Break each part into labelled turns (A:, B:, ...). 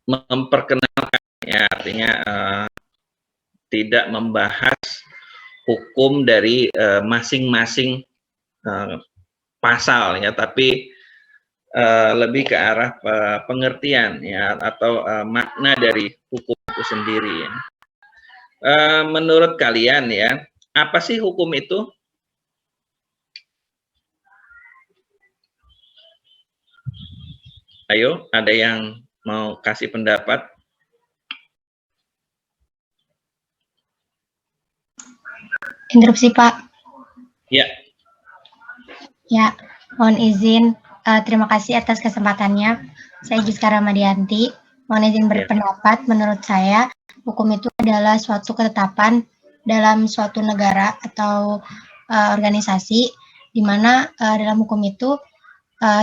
A: memperkenalkan, ya, artinya tidak membahas hukum dari masing-masing pasal, ya, tapi lebih ke arah pengertian, ya, atau makna dari hukum itu sendiri, ya. Menurut kalian, ya, apa sih hukum itu? Ayo, ada yang mau kasih pendapat?
B: Interupsi, Pak.
A: Ya.
B: Ya, mohon izin. Terima kasih atas kesempatannya. Saya Giska Ramadianti. Mohon izin berpendapat. Menurut saya, hukum itu adalah suatu ketetapan dalam suatu negara atau organisasi, di mana dalam hukum itu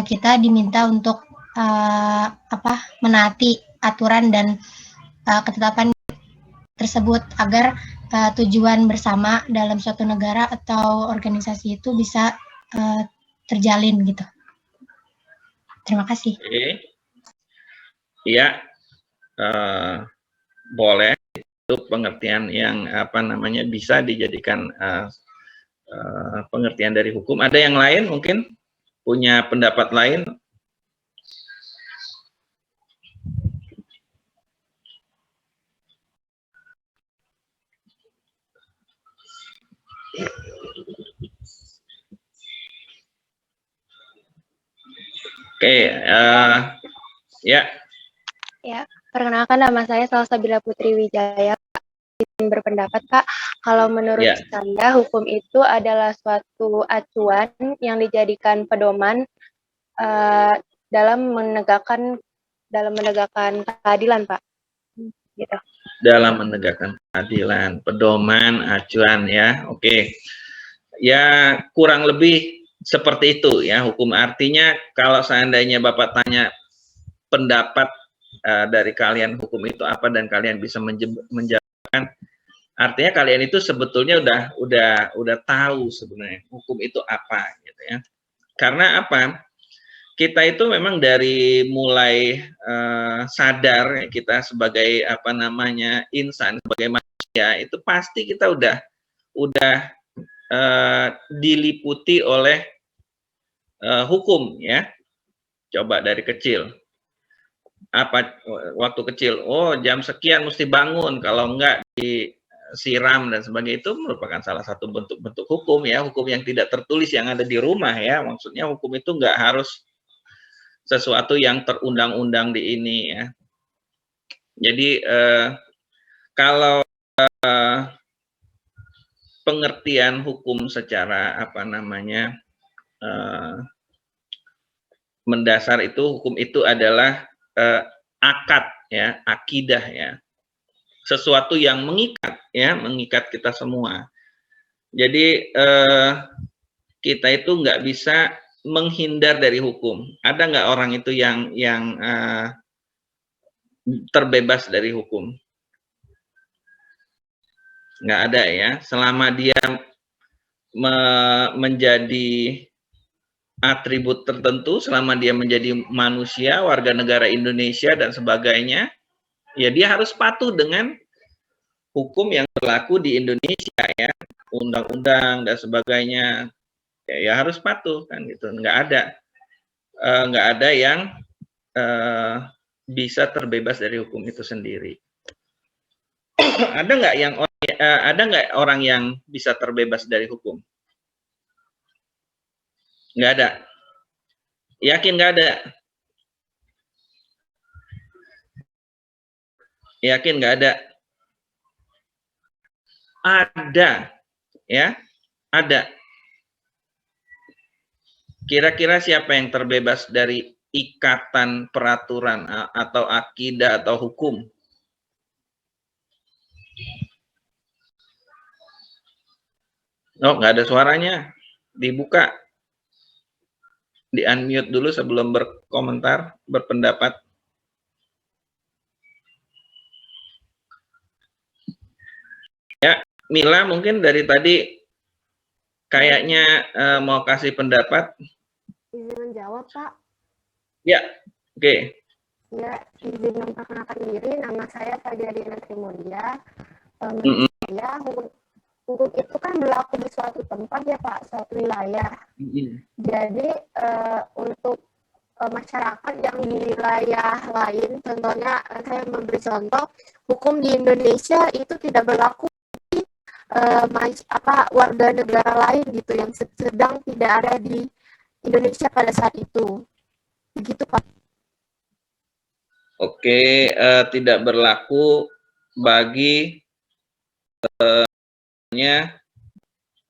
B: kita diminta untuk menaati aturan dan ketetapan tersebut agar tujuan bersama dalam suatu negara atau organisasi itu bisa terjalin gitu. Terima kasih.
A: Iya, boleh. Itu pengertian yang bisa dijadikan pengertian dari hukum. Ada yang lain mungkin punya pendapat lain? Oke, ya.
C: Ya, perkenalkan nama saya Salsabila Putri Wijaya. Izin berpendapat, Pak. Kalau menurut saya, hukum itu adalah suatu acuan yang dijadikan pedoman dalam menegakkan keadilan, Pak. Gitu.
A: Dalam menegakkan keadilan, pedoman, acuan, ya. Oke. Ya, kurang lebih seperti itu, ya, hukum. Artinya kalau seandainya Bapak tanya pendapat dari kalian hukum itu apa dan kalian bisa menjawabkan, artinya kalian itu sebetulnya udah tahu sebenarnya hukum itu apa, gitu, ya. Karena apa? Kita itu memang dari mulai sadar kita sebagai insan, sebagai manusia, itu pasti kita udah diliputi oleh hukum, ya. Coba dari kecil, waktu kecil, oh jam sekian mesti bangun, kalau enggak disiram dan sebagainya, itu merupakan salah satu bentuk-bentuk hukum, ya, hukum yang tidak tertulis yang ada di rumah, ya. Maksudnya hukum itu enggak harus sesuatu yang terundang-undang di ini, ya. Jadi kalau pengertian hukum secara mendasar itu, hukum itu adalah akad, ya, akidah, ya, sesuatu yang mengikat, ya, mengikat kita semua. Jadi kita itu nggak bisa menghindar dari hukum. Ada nggak orang itu yang terbebas dari hukum? Nggak ada, ya. Selama dia menjadi atribut tertentu, selama dia menjadi manusia, warga negara Indonesia dan sebagainya, ya dia harus patuh dengan hukum yang berlaku di Indonesia, ya, undang-undang dan sebagainya, ya harus patuh, kan, gitu. Nggak ada yang bisa terbebas dari hukum itu sendiri. Ada nggak orang yang bisa terbebas dari hukum? Nggak ada. Yakin nggak ada? Yakin nggak ada? Ada, ya, ada. Kira-kira siapa yang terbebas dari ikatan peraturan atau akidah atau hukum? Oh, nggak ada suaranya. Dibuka. Di-unmute dulu sebelum berkomentar, berpendapat. Ya, Mila mungkin dari tadi kayaknya mau kasih pendapat.
C: Izin menjawab, Pak.
A: Ya, oke.
D: Ya, izin memperkenalkan diri, nama saya Fajariana Trimulia.
A: Mm-mm.
D: Ya, hukum itu kan berlaku di suatu tempat ya Pak, suatu wilayah. Jadi untuk masyarakat yang di wilayah lain, contohnya saya memberi contoh, hukum di Indonesia itu tidak berlaku di warga negara lain gitu yang sedang tidak ada di Indonesia pada saat itu. Begitu Pak.
A: Oke, tidak berlaku bagi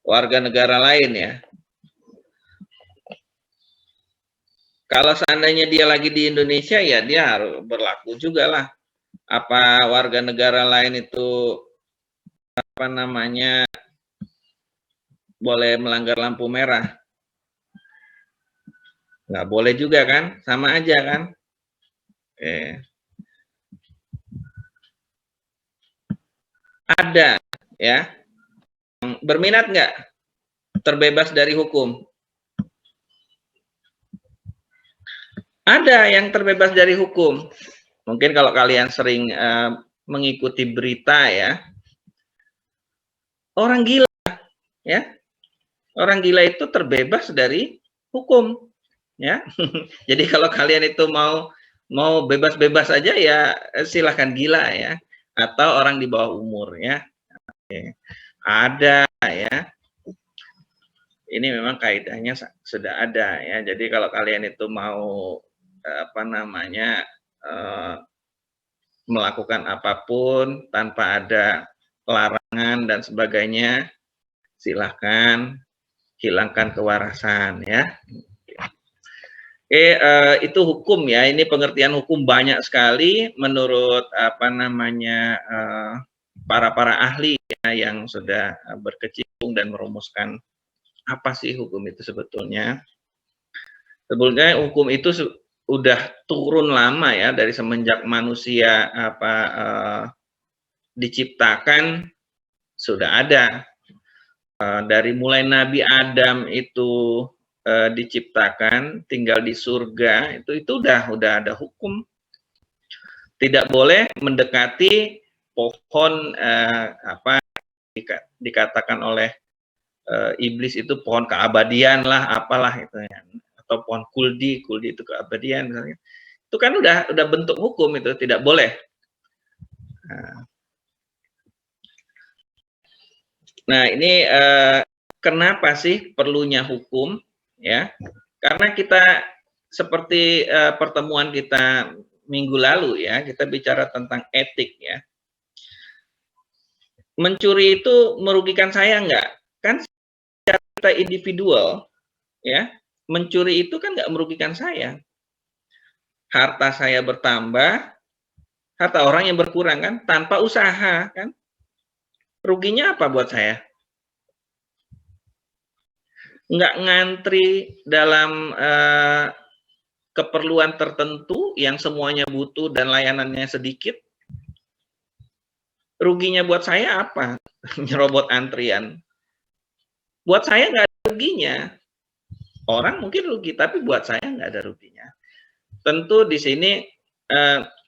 A: warga negara lain ya. Kalau seandainya dia lagi di Indonesia ya dia harus berlaku juga lah. Apa warga negara lain itu apa namanya boleh melanggar lampu merah? Nggak boleh juga kan? Sama aja kan? Ada ya yang berminat nggak terbebas dari hukum? Ada yang terbebas dari hukum. Mungkin kalau kalian sering mengikuti berita ya, orang gila ya, orang gila itu terbebas dari hukum ya. Jadi kalau kalian itu mau bebas-bebas aja ya silahkan gila ya, atau orang di bawah umur ya. Oke. Ada ya. Ini memang kaidahnya sudah ada ya. Jadi kalau kalian itu mau apa namanya melakukan apapun tanpa ada larangan dan sebagainya, silahkan hilangkan kewarasan ya. Itu hukum ya. Ini pengertian hukum banyak sekali menurut apa namanya para ahli ya, yang sudah berkecimpung dan merumuskan apa sih hukum itu sebetulnya. Sebetulnya hukum itu udah turun lama ya dari semenjak manusia diciptakan sudah ada. Dari mulai Nabi Adam itu diciptakan tinggal di surga itu udah ada hukum. Tidak boleh mendekati pohon dikatakan oleh iblis itu pohon keabadian lah apalah itu ya. Atau pohon kuldi itu keabadian misalnya. Itu kan udah bentuk hukum itu tidak boleh. Nah, ini kenapa sih perlunya hukum ya? Karena kita seperti pertemuan kita minggu lalu ya, kita bicara tentang etik ya. Mencuri itu merugikan saya enggak? Kan secara kita individual ya, mencuri itu kan enggak merugikan saya. Harta saya bertambah, harta orang yang berkurang kan tanpa usaha kan. Ruginya apa buat saya? Nggak ngantri dalam keperluan tertentu yang semuanya butuh dan layanannya sedikit. Ruginya buat saya apa? Nyerobot antrian. Buat saya nggak ada ruginya. Orang mungkin rugi, tapi buat saya nggak ada ruginya. Tentu di sini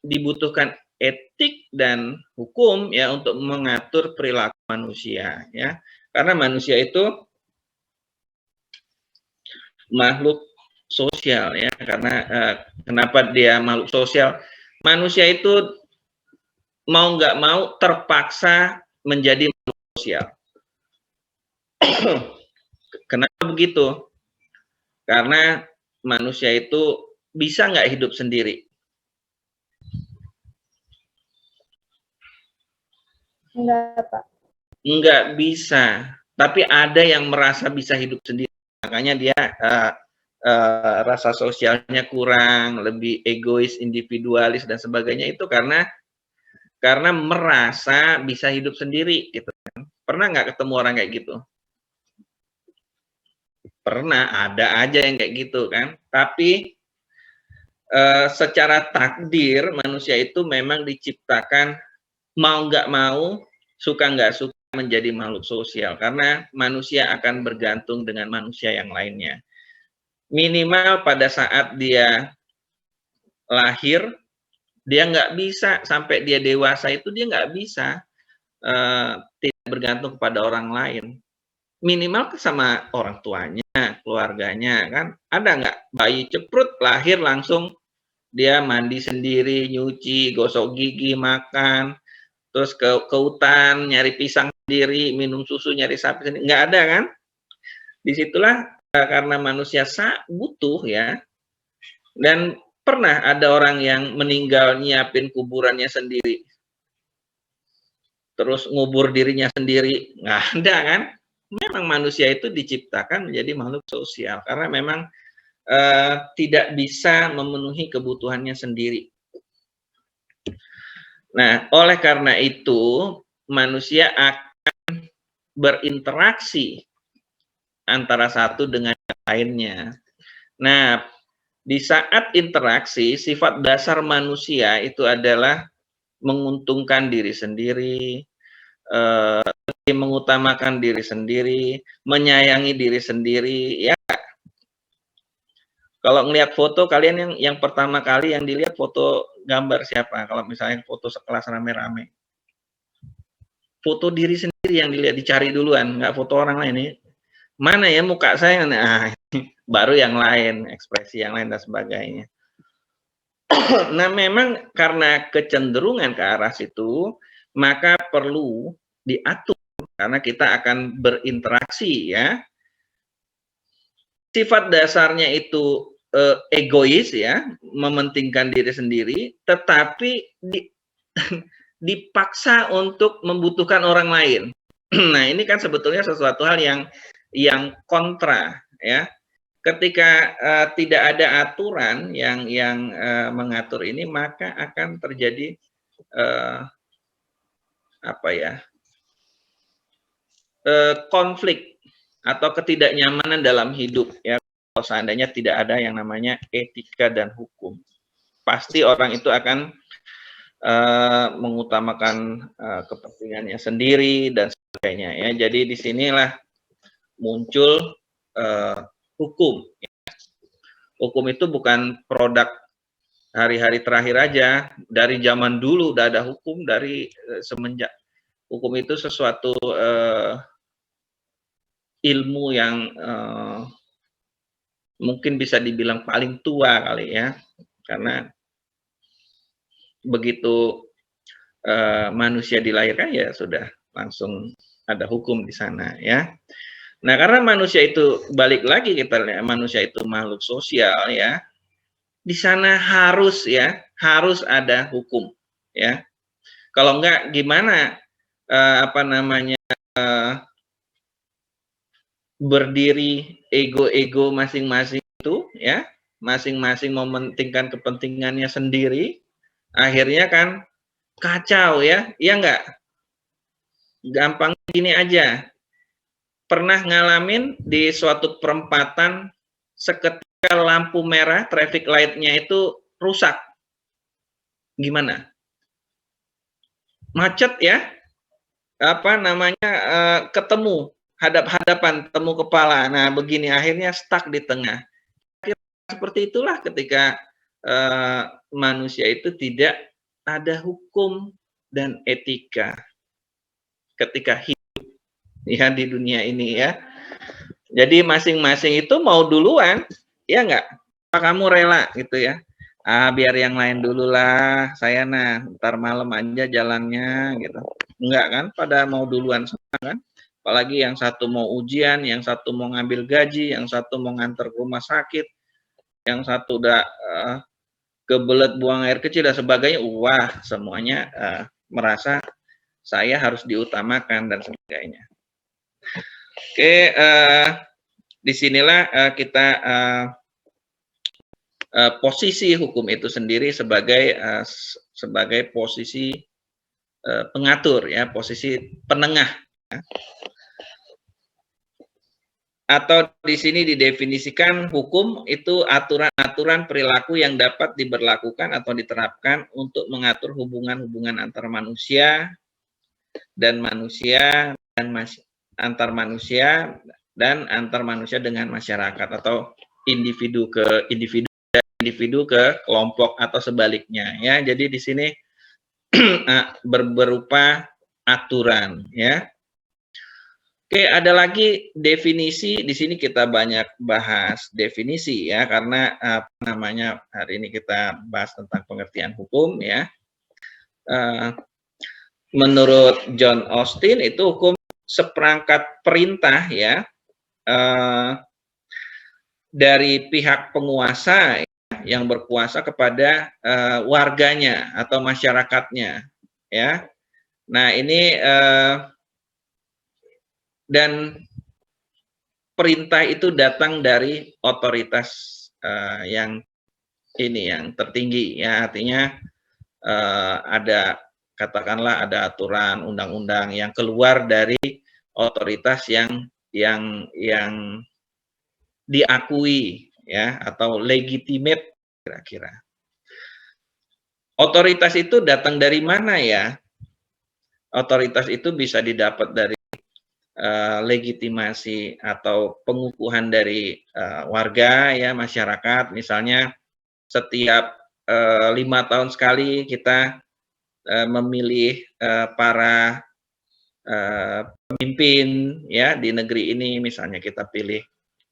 A: dibutuhkan etik dan hukum ya untuk mengatur perilaku manusia ya. Karena manusia itu makhluk sosial ya, karena kenapa dia makhluk sosial? Manusia itu mau nggak mau terpaksa menjadi makhluk sosial. Kenapa begitu? Karena manusia itu bisa nggak hidup sendiri?
D: Enggak, Pak.
A: Enggak bisa. Tapi ada yang merasa bisa hidup sendiri. Makanya dia rasa sosialnya kurang, lebih egois, individualis dan sebagainya itu karena merasa bisa hidup sendiri gitu kan. Pernah nggak ketemu orang kayak gitu? Pernah, ada aja yang kayak gitu kan. Tapi secara takdir manusia itu memang diciptakan mau nggak mau, suka nggak suka menjadi makhluk sosial karena manusia akan bergantung dengan manusia yang lainnya. Minimal pada saat dia lahir Dia nggak bisa sampai dia dewasa itu dia nggak bisa tidak bergantung kepada orang lain. Minimal sama orang tuanya, keluarganya kan. Ada nggak bayi ceprut lahir langsung dia mandi sendiri, nyuci, gosok gigi, makan, terus ke hutan nyari pisang sendiri, minum susu nyari sapi sendiri, nggak ada kan? Disitulah karena manusia butuh ya, dan pernah ada orang yang meninggal nyiapin kuburannya sendiri, terus ngubur dirinya sendiri, nggak ada kan? Memang manusia itu diciptakan menjadi makhluk sosial karena memang tidak bisa memenuhi kebutuhannya sendiri. Nah, oleh karena itu manusia akan berinteraksi antara satu dengan yang lainnya. Nah, di saat interaksi, sifat dasar manusia itu adalah menguntungkan diri sendiri, mengutamakan diri sendiri, menyayangi diri sendiri, ya. Kalau ngelihat foto, kalian yang pertama kali yang dilihat foto gambar siapa? Kalau misalnya foto sekelas rame-rame. Foto diri sendiri yang dilihat, dicari duluan, nggak foto orang lain nih. Mana ya muka saya? Nah, baru yang lain, ekspresi yang lain dan sebagainya. Nah, memang karena kecenderungan ke arah situ, maka perlu diatur karena kita akan berinteraksi ya. Sifat dasarnya itu egois ya, mementingkan diri sendiri, tetapi dipaksa untuk membutuhkan orang lain. Nah, ini kan sebetulnya sesuatu hal yang kontra ya. Ketika tidak ada aturan yang mengatur ini, maka akan terjadi konflik atau ketidaknyamanan dalam hidup ya. Kalau seandainya tidak ada yang namanya etika dan hukum, pasti orang itu akan mengutamakan kepentingannya sendiri dan sebagainya ya. Jadi disinilah muncul hukum. Hukum itu bukan produk hari-hari terakhir aja, dari zaman dulu udah ada hukum, dari semenjak. Hukum itu sesuatu ilmu yang mungkin bisa dibilang paling tua kali ya, karena begitu manusia dilahirkan ya sudah langsung ada hukum di sana ya. Nah, karena manusia itu balik lagi kita lihat manusia itu makhluk sosial ya. Di sana harus ada hukum ya. Kalau enggak gimana berdiri ego-ego masing-masing itu ya, masing-masing mementingkan kepentingannya sendiri, akhirnya kan kacau ya, iya enggak? Gampang gini aja. Pernah ngalamin di suatu perempatan seketika lampu merah traffic light-nya itu rusak. Gimana? Macet ya? Ketemu hadap-hadapan, temu kepala. Nah, begini akhirnya stuck di tengah. Seperti itulah ketika manusia itu tidak ada hukum dan etika ketika hidup ya di dunia ini ya. Jadi masing-masing itu mau duluan, ya enggak? Apa kamu rela gitu ya? Biar yang lain dulu lah, saya ntar malam aja jalannya gitu. Enggak kan? Pada mau duluan semua kan? Apalagi yang satu mau ujian, yang satu mau ngambil gaji, yang satu mau nganter ke rumah sakit, yang satu udah kebelet buang air kecil dan sebagainya. Wah, semuanya merasa saya harus diutamakan dan sebagainya. Oke, disinilah kita posisi hukum itu sendiri sebagai posisi pengatur ya, posisi penengah. Ya. Atau di sini didefinisikan hukum itu aturan-aturan perilaku yang dapat diberlakukan atau diterapkan untuk mengatur hubungan-hubungan antar manusia dan manusia dan antar manusia dan antar manusia dengan masyarakat atau individu ke individu individu ke kelompok atau sebaliknya ya. Jadi di sini berupa aturan ya. Oke, ada lagi definisi. Di sini kita banyak bahas definisi ya, karena apa namanya hari ini kita bahas tentang pengertian hukum ya. Menurut John Austin itu hukum seperangkat perintah ya dari pihak penguasa ya, yang berkuasa kepada warganya atau masyarakatnya ya. Nah ini dan perintah itu datang dari otoritas yang ini yang tertinggi ya, artinya ada katakanlah ada aturan undang-undang yang keluar dari otoritas yang diakui ya atau legitimate kira-kira. Otoritas itu datang dari mana ya? Otoritas itu bisa didapat dari legitimasi atau pengukuhan dari warga ya, masyarakat. Misalnya setiap 5 tahun sekali kita memilih para pemimpin ya di negeri ini, misalnya kita pilih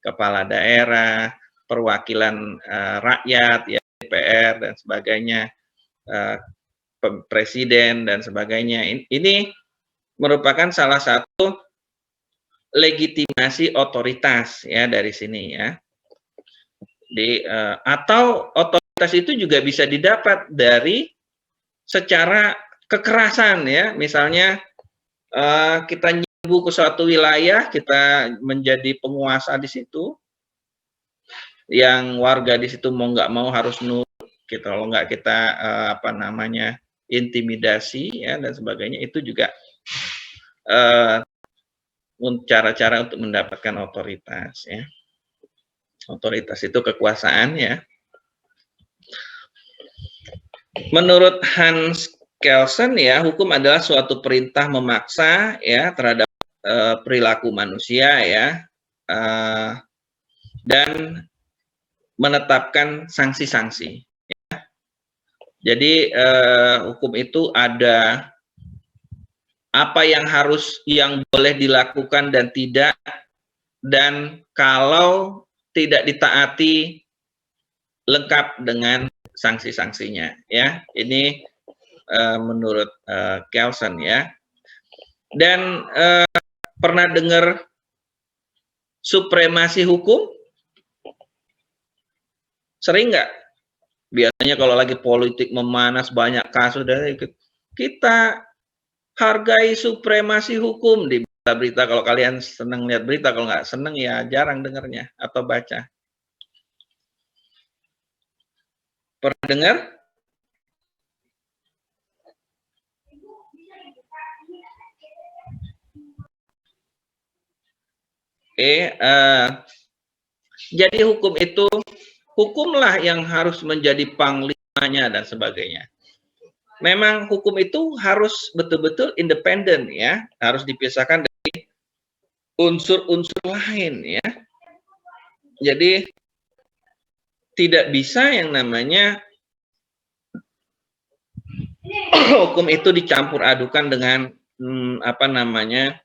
A: kepala daerah, perwakilan rakyat ya, DPR dan sebagainya, presiden dan sebagainya. Ini merupakan salah satu legitimasi otoritas ya dari sini ya. Atau otoritas itu juga bisa didapat dari secara kekerasan ya, misalnya kita nyembuh ke suatu wilayah, kita menjadi penguasa di situ, yang warga di situ mau nggak mau harus nurut, gitu. Kalau nggak kita apa namanya intimidasi ya dan sebagainya, itu juga cara-cara untuk mendapatkan otoritas ya. Otoritas itu kekuasaan ya. Menurut Hans Kelsen ya, hukum adalah suatu perintah memaksa ya terhadap perilaku manusia ya, dan menetapkan sanksi-sanksi. Ya. Jadi hukum itu ada apa yang boleh dilakukan dan tidak, dan kalau tidak ditaati lengkap dengan sanksi-sanksinya ya. Ini menurut Kelsen ya. Dan pernah dengar supremasi hukum? Sering nggak? Biasanya kalau lagi politik memanas banyak kasus dari kita hargai supremasi hukum di berita-berita. Kalau kalian senang lihat berita, kalau nggak senang ya jarang dengarnya atau baca. Pernah dengar? Jadi hukum itu, hukumlah yang harus menjadi panglimanya dan sebagainya. Memang hukum itu harus betul-betul independen ya, harus dipisahkan dari unsur-unsur lain ya. Jadi tidak bisa yang namanya hukum itu dicampur adukan dengan apa namanya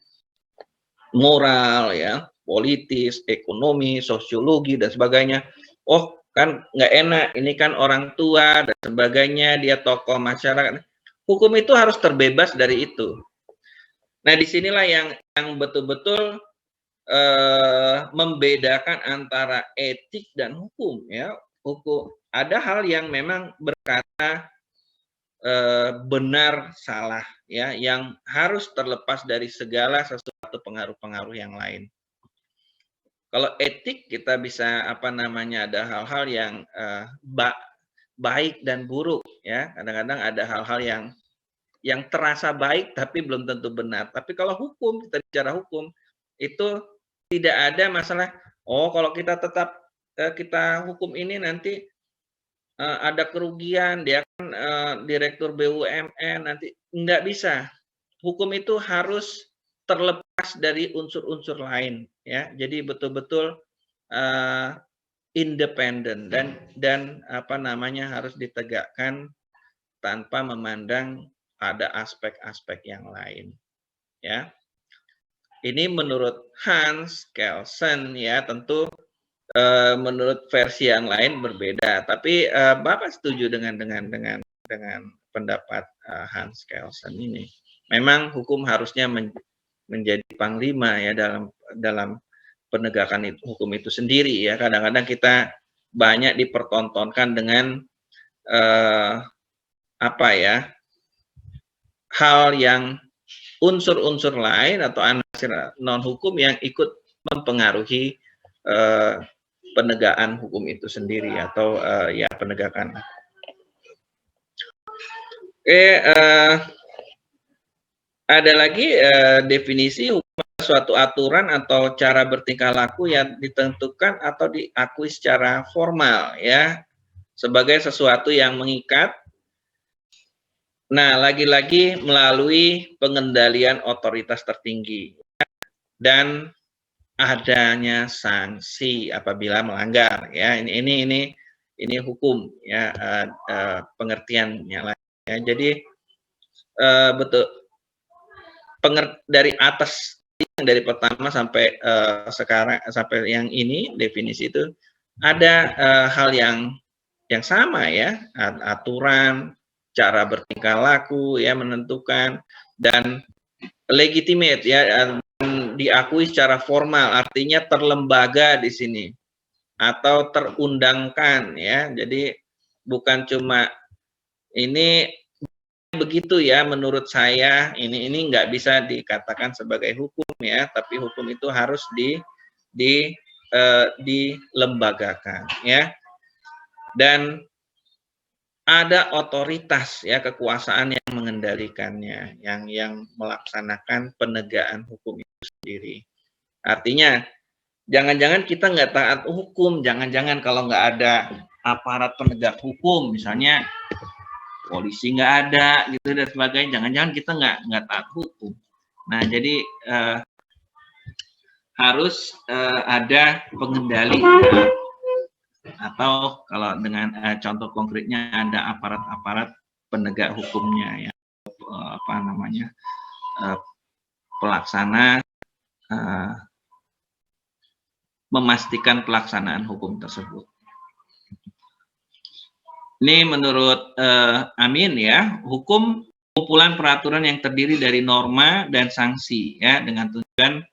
A: moral ya, politis, ekonomi, sosiologi dan sebagainya. Oh kan nggak enak, ini kan orang tua dan sebagainya, dia tokoh masyarakat. Hukum itu harus terbebas dari itu. Nah disinilah yang betul-betul membedakan antara etik dan hukum ya. Hukum ada hal yang memang berkata benar salah ya, yang harus terlepas dari segala sesuatu pengaruh-pengaruh yang lain. Kalau etik kita bisa apa namanya ada hal-hal yang baik dan buruk ya. Kadang-kadang ada hal-hal yang terasa baik tapi belum tentu benar. Tapi kalau hukum, kita bicara hukum, itu tidak ada masalah. Oh, kalau kita tetap kita hukum ini nanti ada kerugian, dia kan direktur BUMN nanti nggak bisa. Hukum itu harus terlepas dari unsur-unsur lain ya. Jadi betul-betul independen dan apa namanya harus ditegakkan tanpa memandang ada aspek-aspek yang lain, ya. Ini menurut Hans Kelsen, ya, tentu menurut versi yang lain berbeda, tapi Bapak setuju dengan pendapat Hans Kelsen ini. Memang hukum harusnya menjadi panglima, ya, dalam penegakan hukum itu sendiri, ya. Kadang-kadang kita banyak dipertontonkan dengan apa ya, hal yang unsur-unsur lain atau anasir non hukum yang ikut mempengaruhi penegakan hukum itu sendiri atau ya penegakan. Oke, ada lagi definisi hukum suatu aturan atau cara bertingkah laku yang ditentukan atau diakui secara formal, ya, sebagai sesuatu yang mengikat. Nah, lagi-lagi melalui pengendalian otoritas tertinggi dan adanya sanksi apabila melanggar, ya. Ini hukum, ya, pengertiannya lah, ya. Jadi betul dari atas, dari pertama sampai sekarang sampai yang ini definisi itu ada hal yang sama, ya, aturan, cara bertingkah laku, ya, menentukan dan legitimate, ya, diakui secara formal, artinya terlembaga di sini atau terundangkan, ya. Jadi bukan cuma ini begitu, ya, menurut saya ini nggak bisa dikatakan sebagai hukum, ya, tapi hukum itu harus dilembagakan, ya, dan ada otoritas, ya, kekuasaan yang mengendalikannya, yang melaksanakan penegakan hukum itu sendiri. Artinya jangan-jangan kita nggak taat hukum, jangan-jangan kalau nggak ada aparat penegak hukum, misalnya polisi nggak ada, gitu, dan sebagainya, jangan-jangan kita nggak taat hukum. Nah, jadi harus ada pengendali, atau kalau dengan contoh konkretnya ada aparat-aparat penegak hukumnya, ya, apa namanya, pelaksana, memastikan pelaksanaan hukum tersebut. Ini menurut Amin, ya, hukum kumpulan peraturan yang terdiri dari norma dan sanksi, ya, dengan tujuan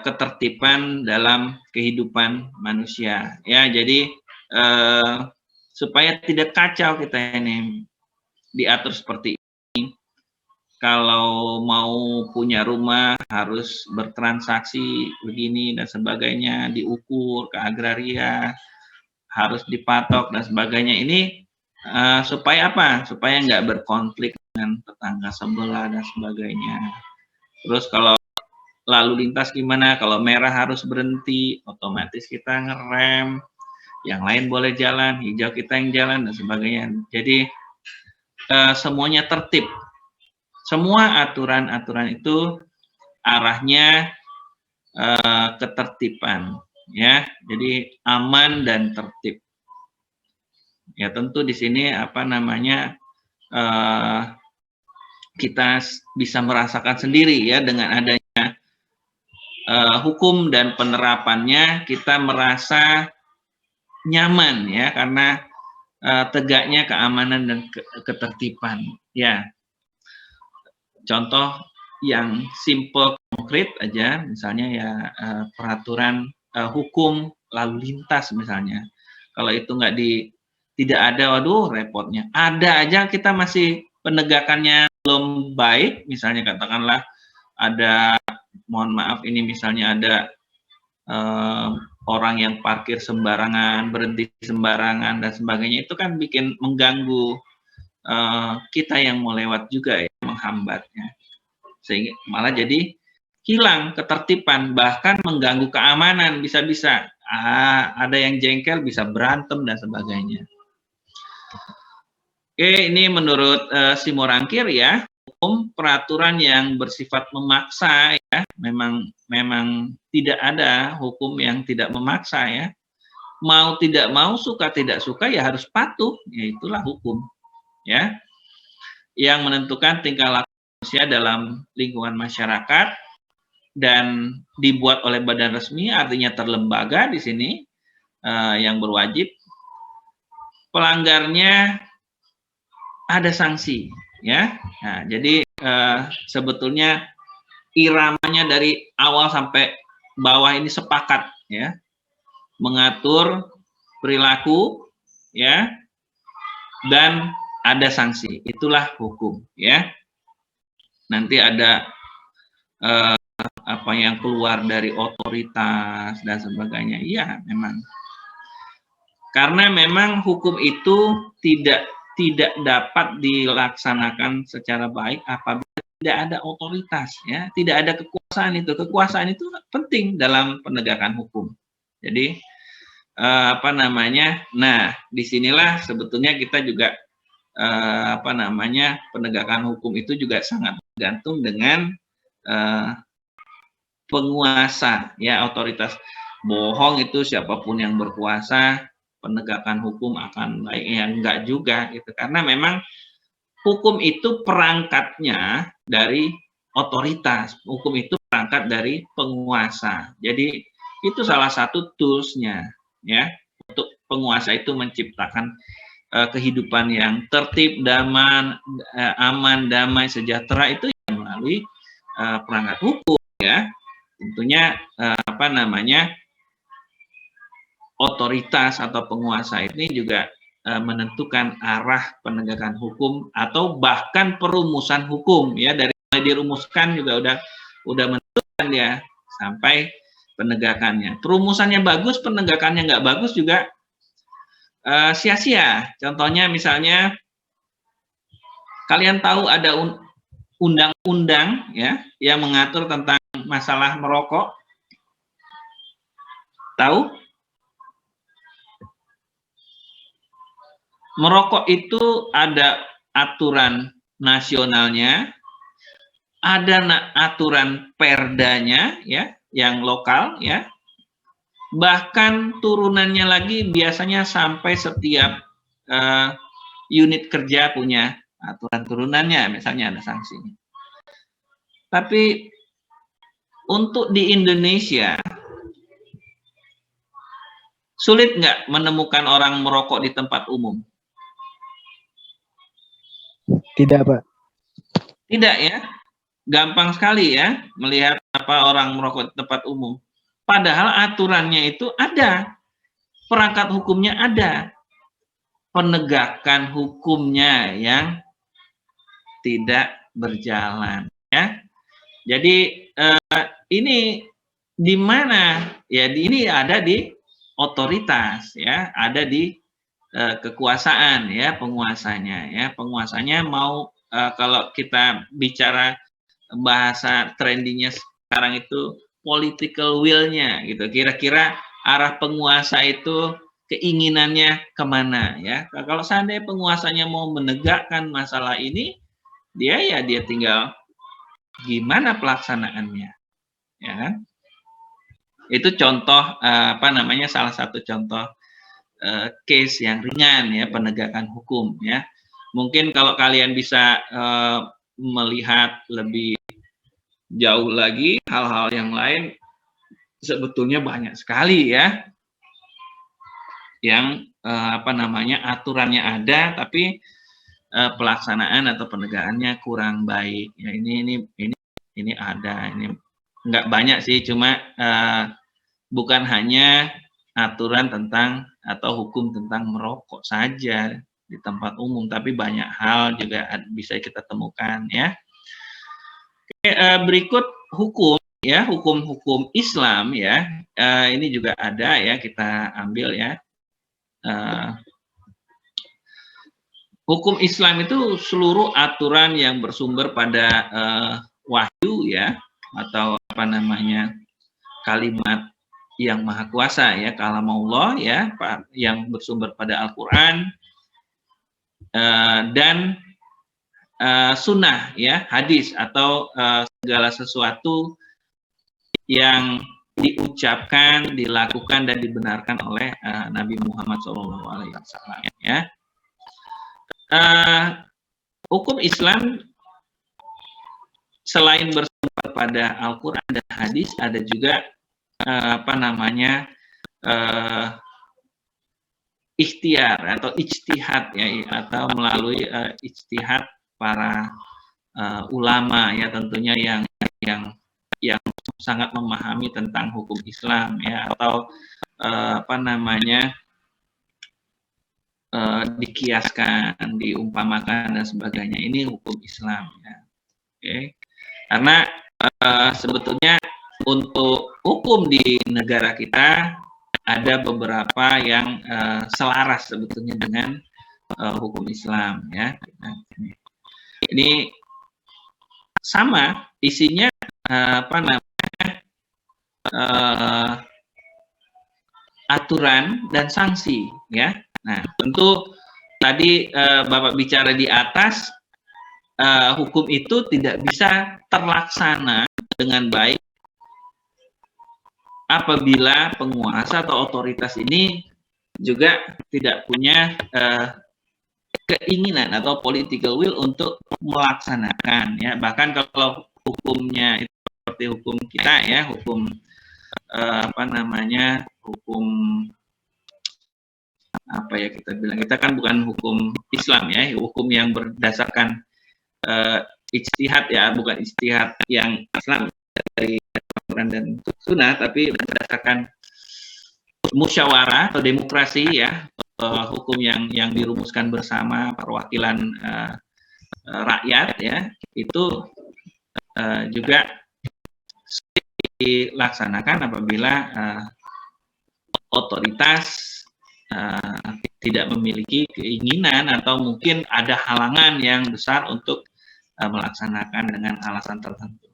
A: ketertiban dalam kehidupan manusia, ya. Jadi supaya tidak kacau kita ini diatur seperti ini. Kalau mau punya rumah harus bertransaksi begini dan sebagainya, diukur ke agraria, harus dipatok dan sebagainya. Ini supaya apa? Supaya nggak berkonflik dengan tetangga sebelah dan sebagainya. Terus kalau lalu lintas gimana? Kalau merah harus berhenti, otomatis kita ngerem, yang lain boleh jalan, hijau kita yang jalan dan sebagainya. Jadi semuanya tertib. Semua aturan-aturan itu arahnya ketertiban, ya. Jadi aman dan tertib. Ya, tentu di sini apa namanya kita bisa merasakan sendiri, ya, dengan adanya hukum dan penerapannya kita merasa nyaman, ya, karena tegaknya keamanan dan ketertiban, ya. Contoh yang simple konkret aja, misalnya, ya, peraturan hukum lalu lintas misalnya. Kalau itu tidak ada, waduh, repotnya. Ada aja kita masih penegakannya belum baik, misalnya katakanlah ada, mohon maaf, ini misalnya ada orang yang parkir sembarangan, berhenti sembarangan dan sebagainya, itu kan bikin mengganggu kita yang mau lewat juga, ya, menghambatnya, sehingga malah jadi hilang ketertiban, bahkan mengganggu keamanan, bisa-bisa ada yang jengkel, bisa berantem dan sebagainya. Oke, ini menurut Simorangkir, ya, hukum peraturan yang bersifat memaksa, ya, memang tidak ada hukum yang tidak memaksa, ya. mau tidak mau, suka tidak suka ya harus patuh, ya itulah hukum, ya. Yang menentukan tingkah laku manusia dalam lingkungan masyarakat dan dibuat oleh badan resmi, artinya terlembaga di sini yang berwajib. Pelanggarnya ada sanksi, ya. Nah, jadi sebetulnya iramanya dari awal sampai bawah ini sepakat, ya, mengatur perilaku, ya, dan ada sanksi. Itulah hukum, ya. Nanti ada apa yang keluar dari otoritas dan sebagainya. Iya, memang. Karena memang hukum itu tidak dapat dilaksanakan secara baik apabila tidak ada otoritas, ya, tidak ada kekuasaan itu. Kekuasaan itu penting dalam penegakan hukum. Jadi apa namanya? Nah, disinilah sebetulnya kita juga apa namanya, penegakan hukum itu juga sangat bergantung dengan penguasa, ya, otoritas. Bohong itu siapapun yang berkuasa, penegakan hukum akan baik, ya enggak juga gitu, karena memang hukum itu perangkatnya dari otoritas, hukum itu perangkat dari penguasa. Jadi itu salah satu toolsnya, ya, untuk penguasa itu menciptakan kehidupan yang tertib, aman, damai, sejahtera, itu yang melalui perangkat hukum, ya. Tentunya apa namanya, otoritas atau penguasa ini juga menentukan arah penegakan hukum atau bahkan perumusan hukum, ya, dari mulai dirumuskan juga udah menentukan ya sampai penegakannya. Perumusannya bagus, penegakannya nggak bagus juga sia-sia. Contohnya misalnya kalian tahu ada undang-undang, ya, yang mengatur tentang masalah merokok. Tahu? Merokok itu ada aturan nasionalnya, ada aturan perdanya, ya, yang lokal, ya. Bahkan turunannya lagi biasanya sampai setiap unit kerja punya aturan turunannya, misalnya ada sanksinya. Tapi untuk di Indonesia, sulit nggak menemukan orang merokok di tempat umum?
E: Tidak, Pak.
A: Tidak, ya. Gampang sekali ya melihat apa orang merokok di tempat umum. Padahal aturannya itu ada, perangkat hukumnya ada, penegakan hukumnya yang tidak berjalan, ya. Jadi ini di mana? Ya, ini ada di otoritas, ya, ada di kekuasaan, ya, penguasanya, ya. Penguasanya mau kalau kita bicara bahasa trendingnya sekarang itu political will-nya gitu. Kira-kira arah penguasa itu keinginannya kemana, ya. Kalau seandainya penguasanya mau menegakkan masalah ini, dia tinggal gimana pelaksanaannya, ya kan? Itu contoh apa namanya, salah satu contoh case yang ringan, ya, penegakan hukum, ya. Mungkin kalau kalian bisa melihat lebih jauh lagi hal-hal yang lain, sebetulnya banyak sekali, ya, yang apa namanya, aturannya ada tapi pelaksanaan atau penegakannya kurang baik, ya. Ini ada, ini nggak banyak sih, cuma bukan hanya aturan tentang atau hukum tentang merokok saja di tempat umum, tapi banyak hal juga bisa kita temukan, ya. Oke, berikut hukum, ya, hukum-hukum Islam, ya. Ini juga ada, ya, kita ambil, ya. Hukum Islam itu seluruh aturan yang bersumber pada wahyu, ya, atau apa namanya, kalimat yang maha kuasa, ya, kalamullah, ya, yang bersumber pada Al-Quran dan sunnah, ya, hadis atau segala sesuatu yang diucapkan, dilakukan dan dibenarkan oleh Nabi Muhammad SAW. Ya. Hukum Islam selain bersumber pada Al-Quran dan Hadis, ada juga ikhtiar atau ijtihad, ya, atau melalui ijtihad para ulama, ya, tentunya yang sangat memahami tentang hukum Islam, ya, atau dikiaskan, diumpamakan dan sebagainya. Ini hukum Islam, ya. Oke. Karena sebetulnya untuk hukum di negara kita ada beberapa yang selaras sebetulnya dengan hukum Islam, ya. Ini sama isinya aturan dan sanksi, ya. Nah, tentu tadi Bapak bicara di atas, hukum itu tidak bisa terlaksana dengan baik apabila penguasa atau otoritas ini juga tidak punya keinginan atau political will untuk melaksanakan, ya. Bahkan kalau hukumnya itu seperti hukum kita, ya, hukum hukum apa ya kita bilang, kita kan bukan hukum Islam, ya, hukum yang berdasarkan ijtihad, ya, bukan ijtihad yang Islam dari Quran dan Sunnah, tapi berdasarkan musyawarah atau demokrasi, ya, hukum yang dirumuskan bersama perwakilan rakyat, ya, itu juga dilaksanakan apabila otoritas tidak memiliki keinginan atau mungkin ada halangan yang besar untuk melaksanakan dengan alasan tertentu.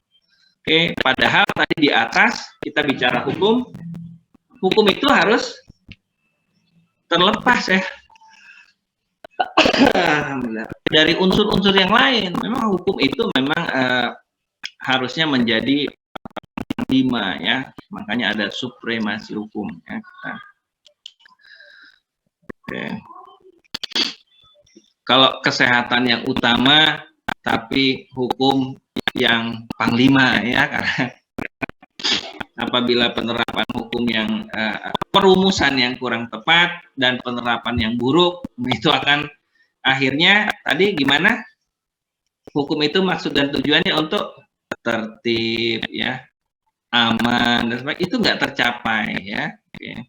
A: Oke, padahal tadi di atas kita bicara hukum itu harus terlepas, ya, dari unsur-unsur yang lain. Memang hukum itu memang harusnya menjadi 5, ya, makanya ada supremasi hukum, ya. Oke. Kalau kesehatan yang utama, tapi hukum yang panglima, ya, karena apabila penerapan hukum yang perumusan yang kurang tepat dan penerapan yang buruk, itu akan akhirnya tadi gimana? Hukum itu maksud dan tujuannya untuk tertib, ya, aman dan sebagainya, itu nggak tercapai, ya. Oke.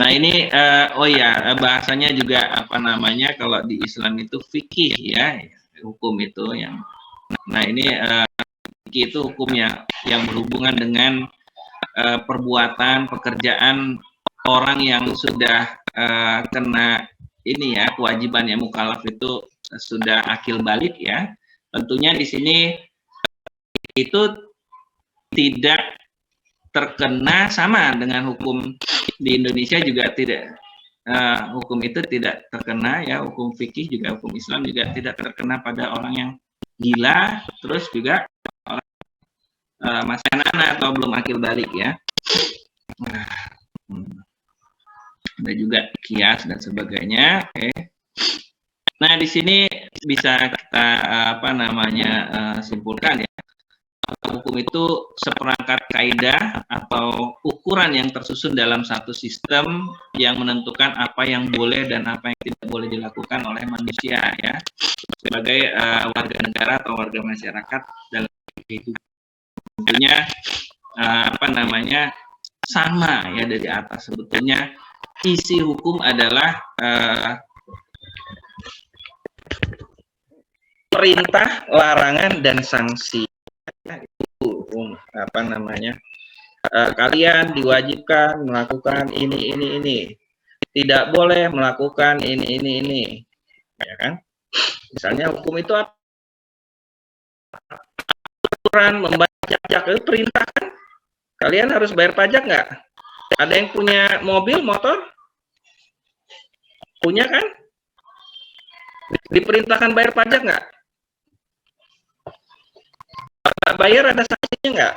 A: Nah, ini bahasanya juga kalau di Islam itu fikih, ya, hukum itu yang. Nah, ini fikih itu hukum yang berhubungan dengan perbuatan, pekerjaan orang yang sudah kena ini, ya, kewajiban yang mukallaf itu sudah akil balik, ya. Tentunya di sini itu tidak terkena sama dengan hukum di Indonesia juga tidak, hukum itu tidak terkena, ya, hukum fikih juga, hukum Islam juga tidak terkena pada orang yang gila, terus juga orang masih anak-anak atau belum akil balik, ya. Ada juga kias dan sebagainya. Oke. Nah, di sini bisa kita simpulkan, ya, hukum itu seperangkat kaidah atau ukuran yang tersusun dalam satu sistem yang menentukan apa yang boleh dan apa yang tidak boleh dilakukan oleh manusia, ya, sebagai warga negara atau warga masyarakat dalam kehidupan. Tentunya sama, ya, dari atas. Sebetulnya isi hukum adalah perintah, larangan, dan sanksi. Itu kalian diwajibkan melakukan ini, tidak boleh melakukan ini, ya kan? Misalnya hukum itu apa? Aturan membayar pajak, itu perintah, kan? Kalian harus bayar pajak nggak? Ada yang punya mobil, motor? Punya, kan? Diperintahkan bayar pajak nggak? bayar ada sanksinya nggak?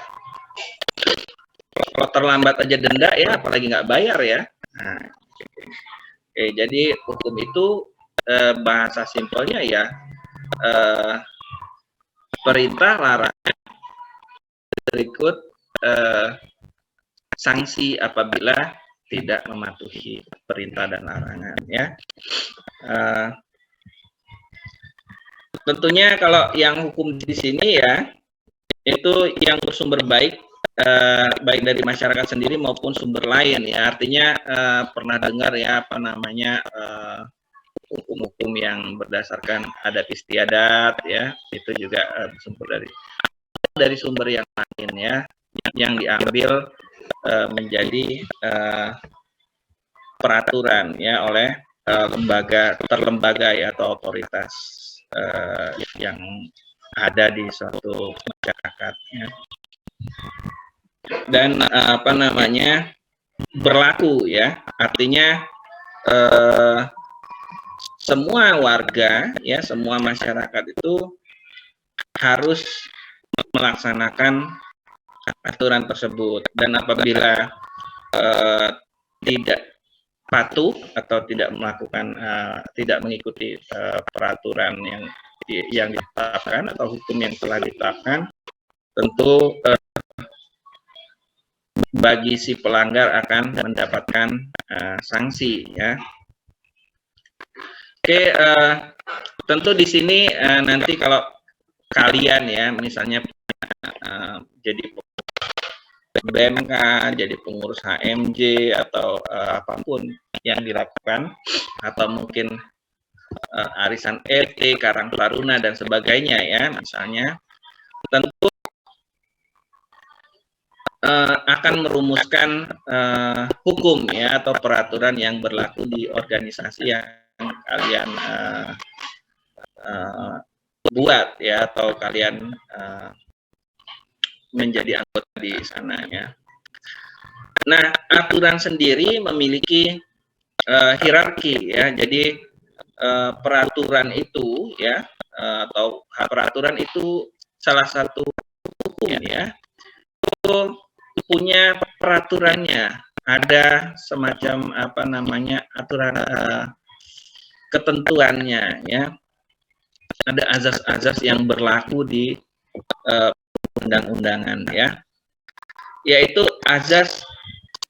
A: Kalau terlambat aja denda ya, apalagi nggak bayar ya. Nah, oke, jadi hukum itu bahasa simpelnya ya perintah, larangan, berikut sanksi apabila tidak mematuhi perintah dan larangan ya. Tentunya kalau yang hukum di sini ya itu yang bersumber baik dari masyarakat sendiri maupun sumber lain ya. Artinya pernah dengar ya apa namanya hukum-hukum yang berdasarkan adat istiadat ya, itu juga bersumber dari sumber yang lain ya, yang diambil menjadi peraturan ya oleh terlembaga ya atau otoritas yang ada di suatu masyarakat ya. Dan apa namanya berlaku ya, artinya semua warga ya, semua masyarakat itu harus melaksanakan aturan tersebut, dan apabila tidak patuh atau tidak melakukan tidak mengikuti peraturan yang ditetapkan atau hukum yang telah ditetapkan, tentu bagi si pelanggar akan mendapatkan sanksi ya. Oke, tentu di sini nanti kalau kalian ya misalnya jadi BMK, jadi pengurus HMJ atau apapun yang dilakukan, atau mungkin arisan RT, Karang Taruna dan sebagainya ya, misalnya tentu akan merumuskan hukum ya atau peraturan yang berlaku di organisasi yang kalian buat ya, atau kalian menjadi anggota di sana ya. Nah, aturan sendiri memiliki hierarki ya. Jadi peraturan itu ya atau peraturan itu salah satu hukum ya. Itu punya peraturannya. Ada semacam apa namanya aturan ketentuannya ya. Ada azas-azas yang berlaku di undang-undangan ya, yaitu azas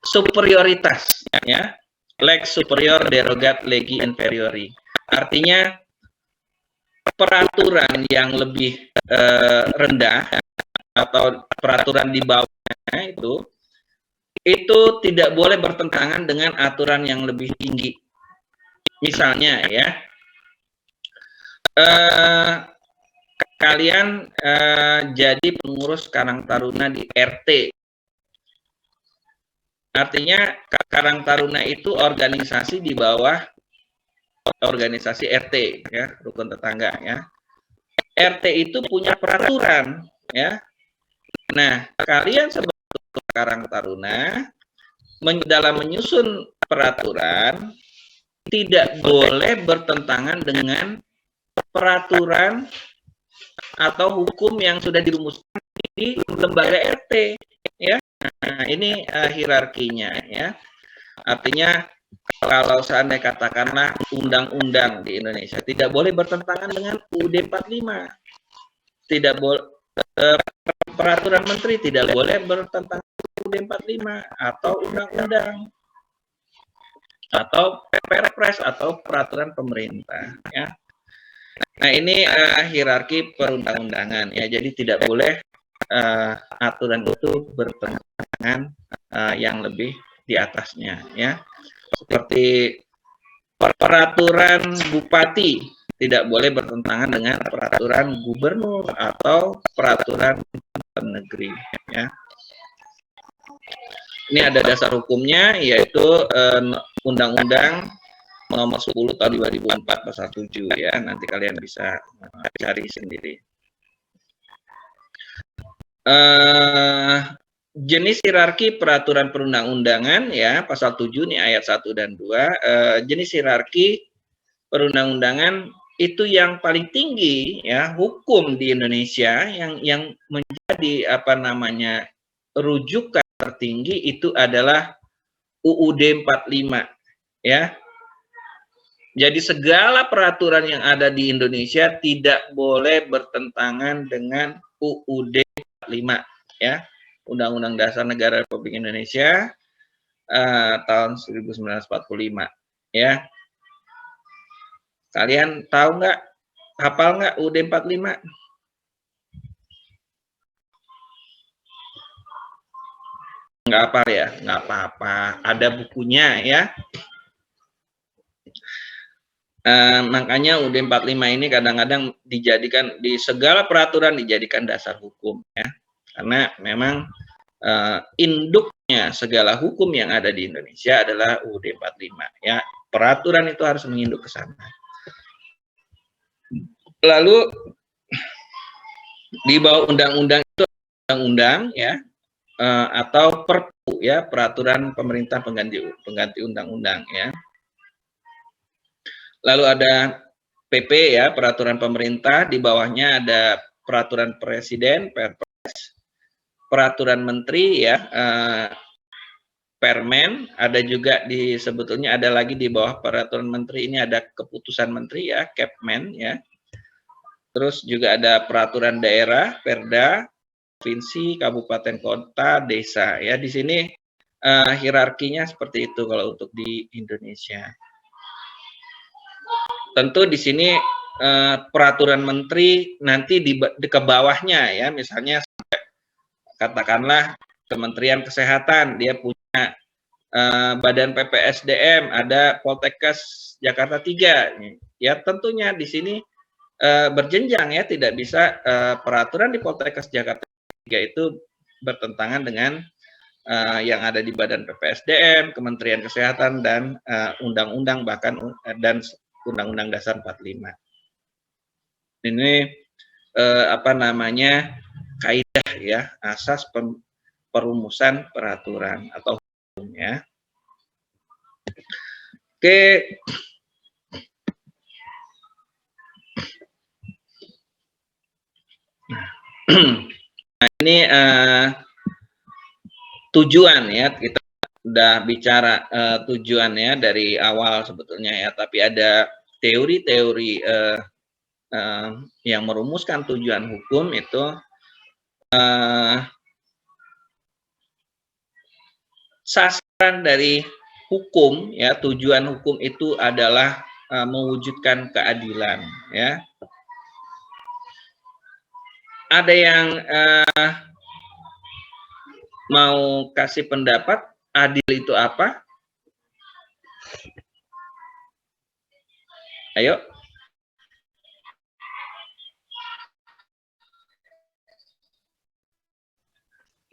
A: superioritas ya, lex superior derogat legi inferiori. Artinya peraturan yang lebih rendah atau peraturan di bawahnya itu tidak boleh bertentangan dengan aturan yang lebih tinggi. Misalnya ya, kalian jadi pengurus Karang Taruna di RT. Artinya Karang Taruna itu organisasi di bawah organisasi RT ya, rukun tetangga ya. RT itu punya peraturan ya. Nah, kalian sebagai Karang Taruna dalam menyusun peraturan tidak boleh bertentangan dengan peraturan atau hukum yang sudah dirumuskan di lembaga RT ya. Nah, ini hierarkinya ya. Artinya kalau seandainya katakanlah undang-undang di Indonesia tidak boleh bertentangan dengan UUD 45. Tidak boleh peraturan menteri tidak boleh bertentangan dengan UUD 45 atau undang-undang atau Perpres atau peraturan pemerintah ya. Nah, ini hierarki perundang-undangan ya. Jadi tidak boleh aturan itu bertentangan yang lebih di atasnya ya. Seperti peraturan bupati tidak boleh bertentangan dengan peraturan gubernur atau peraturan negeri ya. Ini ada dasar hukumnya, yaitu Undang-Undang Nomor 10 Tahun 2004 Pasal 7 ya. Nanti kalian bisa cari sendiri. Jenis hierarki peraturan perundang-undangan ya, Pasal 7 nih ayat 1 dan 2. Jenis hierarki perundang-undangan itu yang paling tinggi ya, hukum di Indonesia yang menjadi apa namanya rujukan tertinggi itu adalah UUD 45 ya. Jadi segala peraturan yang ada di Indonesia tidak boleh bertentangan dengan UUD 45 ya. Undang-Undang Dasar Negara Republik Indonesia tahun 1945 ya. Kalian tahu nggak, hafal nggak UUD 45? Nggak apa ya, nggak apa-apa. Ada bukunya ya. Makanya UUD 45 ini kadang-kadang dijadikan di segala peraturan dijadikan dasar hukum ya. Karena memang induknya segala hukum yang ada di Indonesia adalah UUD 45 ya. Peraturan itu harus menginduk ke sana. Lalu di bawah undang-undang itu undang-undang ya atau perpu ya, peraturan pemerintah pengganti undang-undang ya. Lalu ada PP ya, peraturan pemerintah, di bawahnya ada peraturan presiden, Perpres, peraturan menteri ya, Permen, ada juga sebetulnya ada lagi di bawah peraturan menteri ini ada keputusan menteri ya, Kepmen ya. Terus juga ada peraturan daerah, Perda, provinsi, kabupaten, kota, desa ya. Di sini hierarkinya seperti itu kalau untuk di Indonesia. Tentu di sini peraturan menteri nanti di ke bawahnya ya, misalnya katakanlah Kementerian Kesehatan dia punya Badan PPSDM, ada Poltekkes Jakarta 3 ya, tentunya di sini berjenjang ya, tidak bisa peraturan di Poltekkes Jakarta 3 itu bertentangan dengan yang ada di Badan PPSDM, Kementerian Kesehatan dan undang-undang bahkan dan Undang-Undang Dasar 45. Ini apa namanya kaidah ya, asas perumusan peraturan atau hukum ya. Oke. Nah, ini tujuan ya, kita udah bicara tujuannya dari awal sebetulnya ya, tapi ada teori-teori yang merumuskan tujuan hukum itu sasaran dari hukum ya, tujuan hukum itu adalah mewujudkan keadilan ya. Ada yang mau kasih pendapat adil itu apa? Ayo.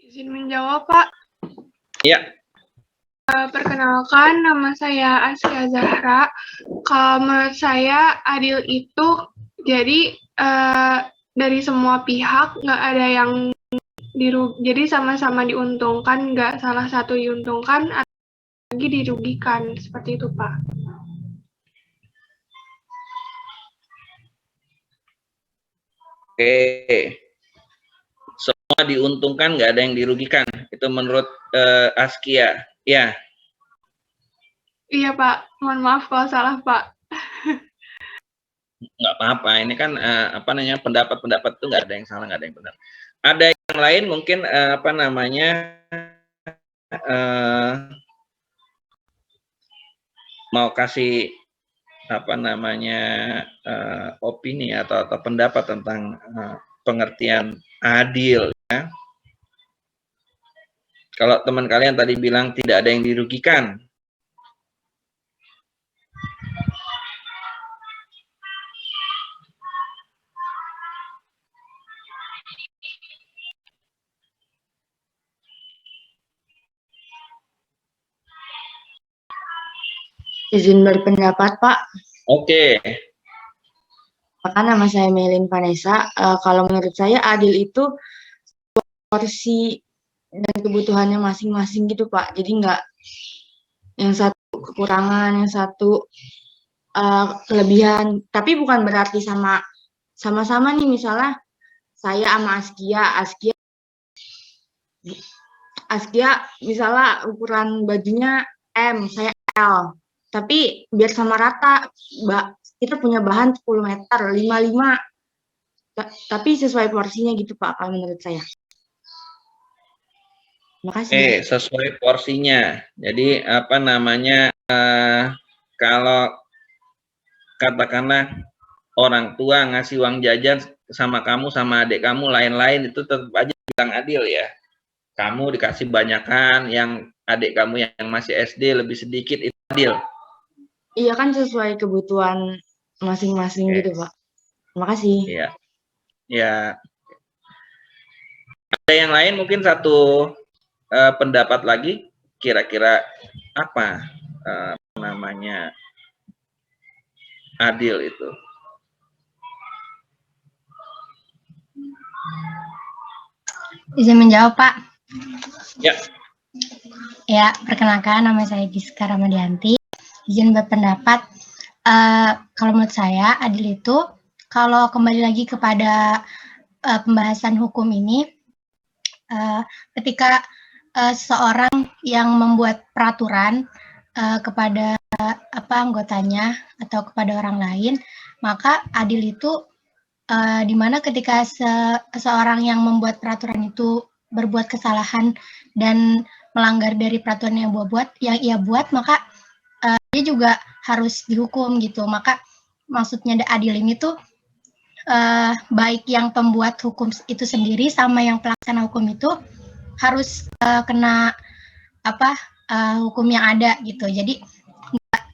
E: Izin menjawab, Pak.
A: Ya.
E: Perkenalkan, nama saya Askia Zahra. Kalau menurut saya, adil itu jadi dari semua pihak, nggak ada yang jadi sama-sama diuntungkan, nggak salah satu diuntungkan, atau lagi dirugikan, seperti itu, Pak.
A: Oke. Semua diuntungkan, nggak ada yang dirugikan. Itu menurut Askia, ya?
E: Iya, Pak. Mohon maaf kalau salah, Pak.
A: Nggak apa-apa. Ini kan apa namanya, pendapat-pendapat itu nggak ada yang salah, nggak ada yang benar. Ada yang lain mungkin apa namanya mau kasih apa namanya opini atau pendapat tentang pengertian adil ya. Kalau teman kalian tadi bilang tidak ada yang dirugikan.
F: Izin berpendapat, Pak.
A: Oke.
F: Maka nama saya Melin Vanessa. Kalau menurut saya adil itu porsi dan kebutuhannya masing-masing gitu, Pak. Jadi nggak yang satu kekurangan, yang satu kelebihan, tapi bukan berarti sama-sama nih, misalnya saya sama Askia misalnya ukuran bajunya M, saya L, tapi biar sama rata, kita punya bahan 10 meter, 55, tapi sesuai porsinya gitu Pak, kalau menurut saya. Makasih.
A: Sesuai porsinya. Jadi apa namanya, kalau katakanlah orang tua ngasih uang jajan sama kamu sama adik kamu lain-lain, itu tetap aja bilang adil ya. Kamu dikasih banyakan, yang adik kamu yang masih SD lebih sedikit, itu adil.
F: Iya kan, sesuai kebutuhan masing-masing gitu Pak. Terima kasih.
A: Iya. Ya. Ada yang lain mungkin satu pendapat lagi, kira-kira apa namanya adil itu?
B: Izin menjawab, Pak.
A: Ya.
B: Ya, perkenalkan nama saya Giska Ramadianti. Izin berpendapat, kalau menurut saya adil itu, kalau kembali lagi kepada pembahasan hukum ini, ketika seseorang yang membuat peraturan kepada anggotanya atau kepada orang lain, maka adil itu di mana ketika seseorang yang membuat peraturan itu berbuat kesalahan dan melanggar dari peraturan yang ia buat, maka dia juga harus dihukum gitu. Maka maksudnya adil ini tuh baik yang pembuat hukum itu sendiri sama yang pelaksana hukum itu harus kena hukum yang ada gitu. Jadi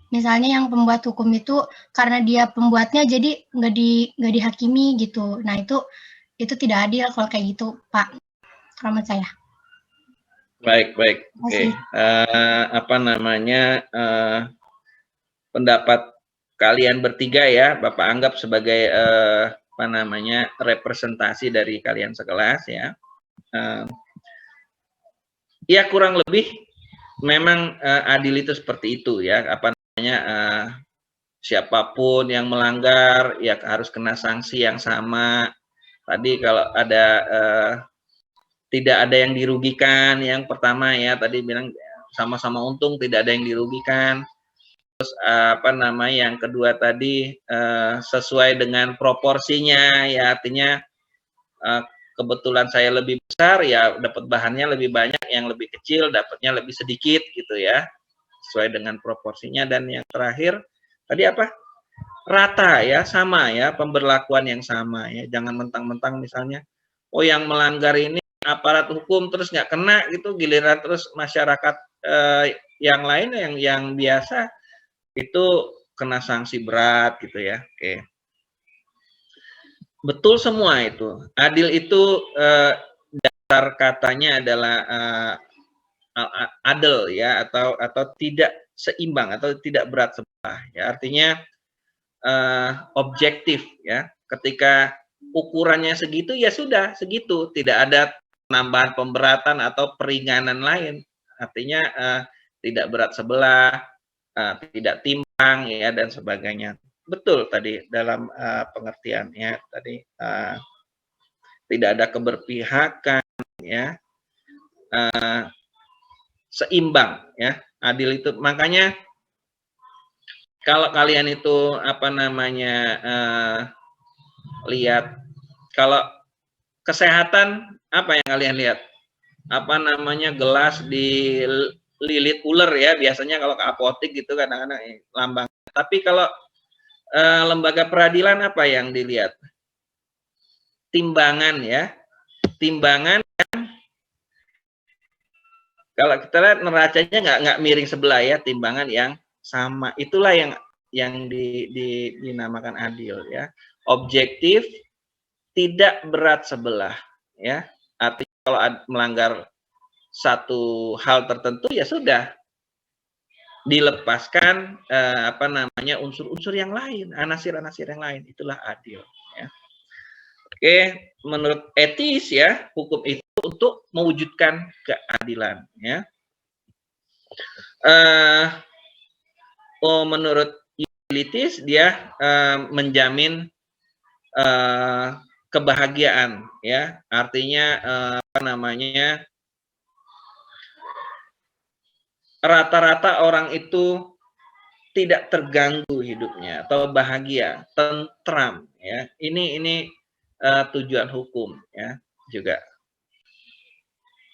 B: misalnya yang pembuat hukum itu karena dia pembuatnya jadi nggak dihakimi gitu. Nah itu tidak adil kalau kayak gitu, Pak. Kalau menurut saya.
A: Baik. Oke. Pendapat kalian bertiga ya, Bapak anggap sebagai representasi dari kalian sekelas ya. Ya kurang lebih memang adil itu seperti itu ya. Siapapun yang melanggar ya harus kena sanksi yang sama. Tadi kalau ada tidak ada yang dirugikan, yang pertama ya tadi bilang sama-sama untung, tidak ada yang dirugikan. Terus yang kedua tadi sesuai dengan proporsinya ya, artinya kebetulan saya lebih besar ya dapat bahannya lebih banyak, yang lebih kecil dapatnya lebih sedikit gitu ya, sesuai dengan proporsinya. Dan yang terakhir tadi rata ya, sama ya, pemberlakuan yang sama ya, jangan mentang-mentang misalnya yang melanggar ini aparat hukum terus nggak kena gitu, giliran terus masyarakat yang lain yang biasa itu kena sanksi berat gitu ya. Oke. Betul semua itu. Adil itu dasar katanya adalah adil ya, atau tidak seimbang atau tidak berat sebelah ya. Artinya objektif ya. Ketika ukurannya segitu ya sudah segitu, tidak ada penambahan pemberatan atau peringanan lain. Artinya tidak berat sebelah, tidak timbang ya dan sebagainya. Betul tadi dalam pengertiannya tadi tidak ada keberpihakan ya, seimbang ya, adil itu. Makanya kalau kalian itu lihat kalau kesehatan apa yang kalian lihat? Gelas dililit ular ya, biasanya kalau ke apotek gitu kadang-kadang lambang. Tapi kalau lembaga peradilan apa yang dilihat? Timbangan ya. Timbangan yang kalau kita lihat neracanya nggak miring sebelah ya, timbangan yang sama. Itulah yang dinamakan adil ya. Objektif, tidak berat sebelah ya. Artinya kalau melanggar satu hal tertentu ya sudah dilepaskan unsur-unsur yang lain, anasir-anasir yang lain, itulah adil ya. Oke, menurut etis ya, hukum itu untuk mewujudkan keadilan ya. Menurut stabilitas, dia menjamin kebahagiaan, ya. Artinya apa namanya, rata-rata orang itu tidak terganggu hidupnya atau bahagia, tentram, ya. Ini tujuan hukum, ya, juga.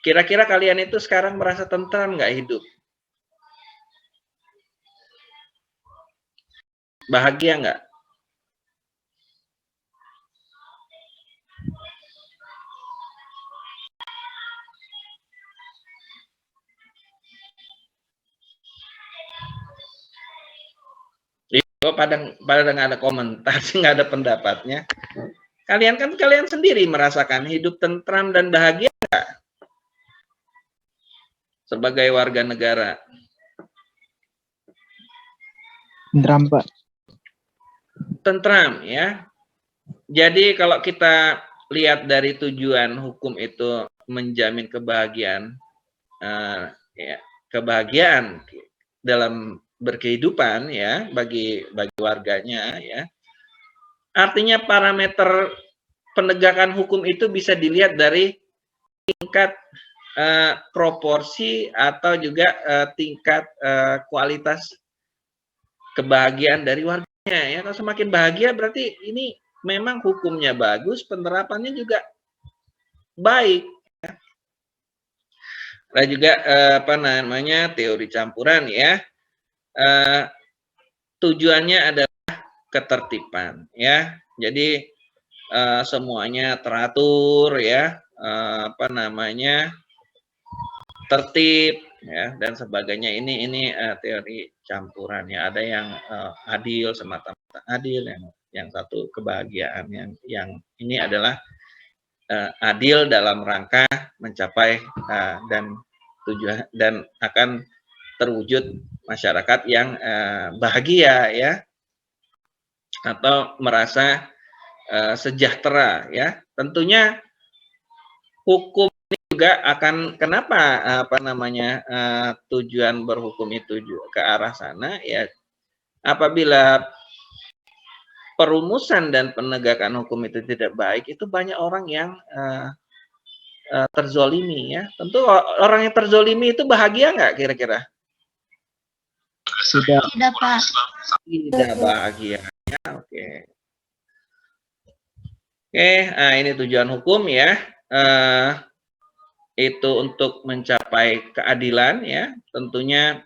A: Kira-kira kalian itu sekarang merasa tentram nggak hidup? Bahagia nggak? Oh, pada nggak ada komentar sih, nggak ada pendapatnya. Kalian sendiri merasakan hidup tentram dan bahagia nggak? Sebagai warga negara.
G: Tentram, Pak.
A: Tentram, ya. Jadi kalau kita lihat dari tujuan hukum itu menjamin kebahagiaan, ya, kebahagiaan dalam berkehidupan, ya, bagi warganya, ya. Artinya parameter penegakan hukum itu bisa dilihat dari tingkat proporsi atau juga tingkat kualitas kebahagiaan dari warganya, ya. Kalau semakin bahagia berarti ini memang hukumnya bagus, penerapannya juga baik. Ada juga apa namanya, teori campuran, ya. Tujuannya adalah ketertiban, ya. Jadi semuanya teratur, ya, apa namanya, tertib, ya, dan sebagainya. Ini teori campuran, ya. Ada yang adil, semata-mata adil, yang satu kebahagiaan, yang ini adalah adil dalam rangka mencapai dan tujuan dan akan terwujud masyarakat yang bahagia, ya, atau merasa sejahtera, ya. Tentunya hukum ini juga akan, kenapa apa namanya, tujuan berhukum itu juga ke arah sana, ya. Apabila perumusan dan penegakan hukum itu tidak baik, itu banyak orang yang terzolimi, ya. Tentu orang yang terzolimi itu bahagia nggak kira-kira?
B: Tidak, Pak.
A: Tidak bahagia, ya. Oke. Nah, ini tujuan hukum, ya. Itu untuk mencapai keadilan, ya. Tentunya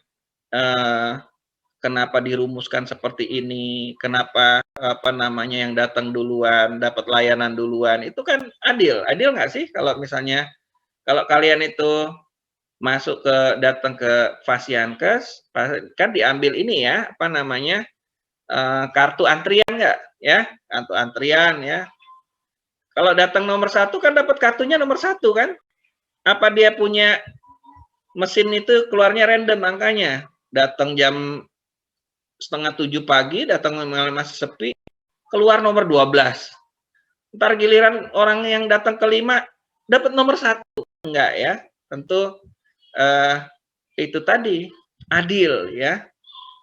A: kenapa dirumuskan seperti ini, kenapa apa namanya yang datang duluan dapat layanan duluan, itu kan adil nggak sih? Kalau misalnya kalau kalian itu datang ke Fasiankes, kan diambil ini, ya, apa namanya, kartu antrian nggak, ya, kartu antrian, ya. Kalau datang nomor 1 kan dapat kartunya nomor 1 kan? Apa dia punya mesin itu keluarnya random angkanya? Datang jam 6:30 pagi, datang masih sepi, keluar nomor 12. Ntar giliran orang yang datang ke-5 dapat nomor 1. Enggak, ya. Tentu itu tadi adil, ya.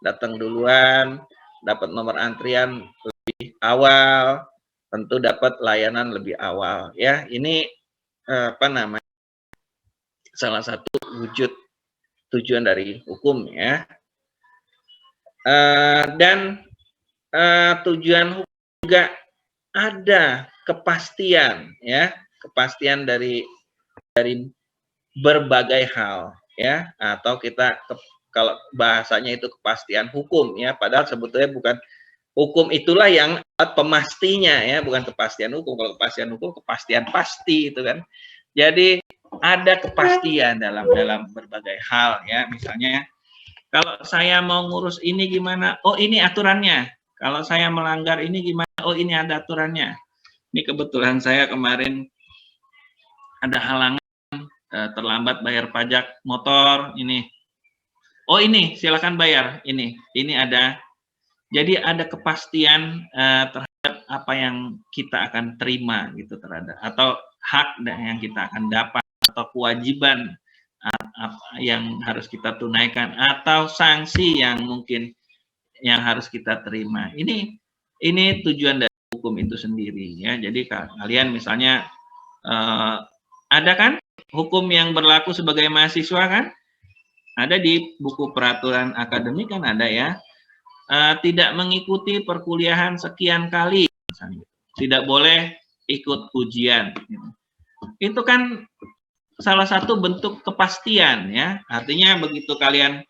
A: Datang duluan, dapat nomor antrian lebih awal, tentu dapat layanan lebih awal, ya. Ini apa namanya, salah satu wujud tujuan dari hukum, ya. Dan tujuan hukum juga ada kepastian, ya, kepastian dari berbagai hal, ya, atau kita kalau bahasanya itu kepastian hukum, ya, padahal sebetulnya bukan hukum, itulah yang pemastinya, ya, bukan kepastian hukum. Kalau kepastian hukum, kepastian pasti itu kan. Jadi ada kepastian dalam berbagai hal, ya. Misalnya kalau saya mau ngurus ini gimana? Oh, ini aturannya. Kalau saya melanggar ini gimana? Oh, ini ada aturannya. Ini kebetulan saya kemarin ada halangan, terlambat bayar pajak motor ini. Oh, ini silakan bayar ini. Ini ada. Jadi ada kepastian terhadap apa yang kita akan terima gitu, terhadap atau hak yang kita akan dapat atau kewajiban yang harus kita tunaikan atau sanksi yang mungkin yang harus kita terima. Ini tujuan dari hukum itu sendiri ya. Jadi kalian misalnya ada kan hukum yang berlaku sebagai mahasiswa kan? Ada di buku peraturan akademik kan ada ya. Tidak mengikuti perkuliahan sekian kali misalnya. Tidak boleh ikut ujian. Itu kan salah satu bentuk kepastian ya. Artinya begitu kalian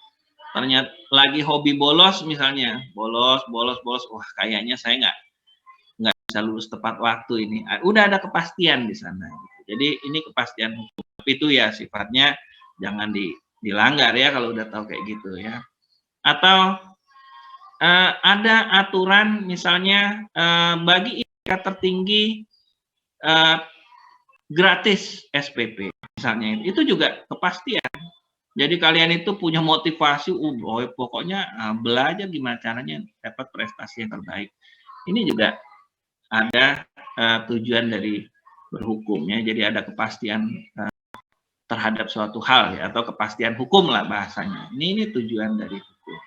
A: ternyata lagi hobi bolos misalnya, bolos, wah kayaknya saya nggak bisa lulus tepat waktu ini. Udah ada kepastian di sana. Jadi ini kepastian hukum. Itu ya sifatnya jangan dilanggar ya kalau udah tahu kayak gitu ya. Atau ada aturan misalnya bagi IPK tertinggi gratis SPP misalnya, itu juga kepastian. Jadi kalian itu punya motivasi, pokoknya belajar gimana caranya dapat prestasi yang terbaik. Ini juga ada tujuan dari berhukumnya. Jadi ada kepastian terhadap suatu hal ya, atau kepastian hukum lah bahasanya. Ini tujuan dari hukum.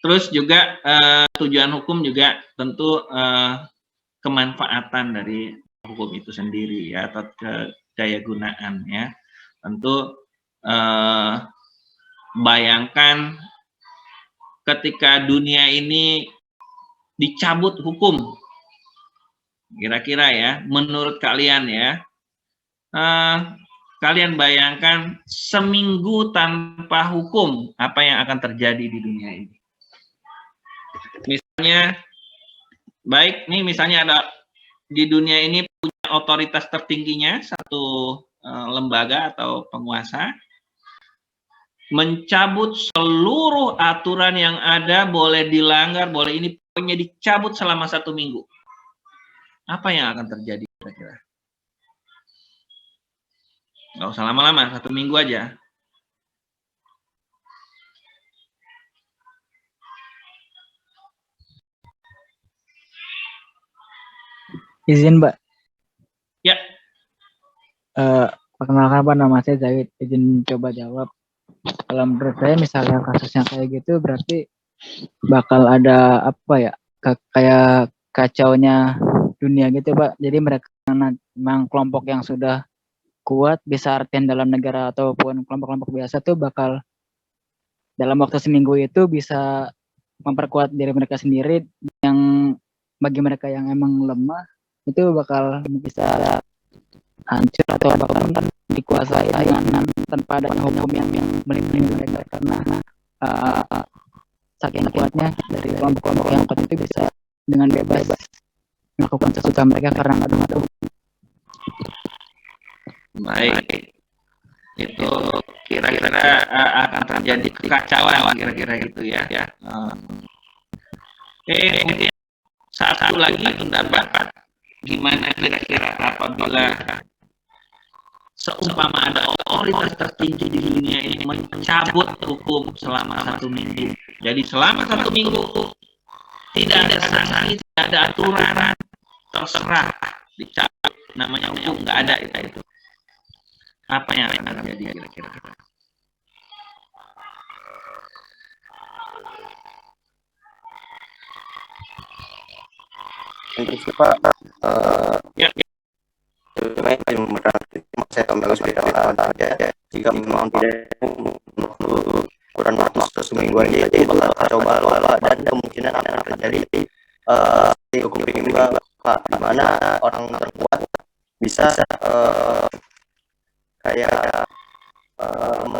A: Terus juga tujuan hukum juga tentu kemanfaatan dari hukum itu sendiri ya, atau daya gunaan ya. Tentu bayangkan ketika dunia ini dicabut hukum, kira-kira ya, menurut kalian ya, kalian bayangkan seminggu tanpa hukum, apa yang akan terjadi di dunia ini? Misalnya, baik nih misalnya ada di dunia ini punya otoritas tertingginya, satu lembaga atau penguasa, mencabut seluruh aturan yang ada, boleh dilanggar, boleh ini, pokoknya dicabut selama 1 minggu. Apa yang akan terjadi kira-kira? Nggak usah lama-lama, 1 minggu aja.
G: Izin, Mbak.
A: Ya.
G: Perkenalkan, Pak, nama saya Zahid. Izin coba jawab. Kalau menurut saya misalnya kasusnya kayak gitu berarti bakal ada apa ya, kayak kacaunya dunia gitu, Pak. Jadi mereka memang kelompok yang sudah kuat bisa artian dalam negara ataupun kelompok-kelompok biasa tuh bakal dalam waktu seminggu itu bisa memperkuat diri mereka sendiri, yang bagi mereka yang emang lemah itu bakal bisa hancur atau bahkan dikuasai dengan tanpa adanya hukum yang melindungi mereka, karena saking kuatnya dari kelompok-kelompok yang kuat itu bisa dengan bebas melakukan sesuka mereka karena ada hukum.
A: Baik, itu kira-kira akan terjadi kekacauan kira-kira gitu ya. Kemudian satu lagi pendapat, gimana kira-kira apabila seumpama ada otoritas tertinggi di dunia ini mencabut hukum selama 1 minggu. Jadi selama 1 minggu tidak ada sanksi, tidak ada aturan, terserah dicabut, namanya hukum, nggak ada itu. Apa yang akan terjadi kira-kira?
H: Itu Pak, saya kembali ya, jika memang tidak kurang waktu 1 minggu aja itu bakal coba dan kemungkinan akan terjadi hukum rimba, Pak, di mana orang terkuat bisa kayak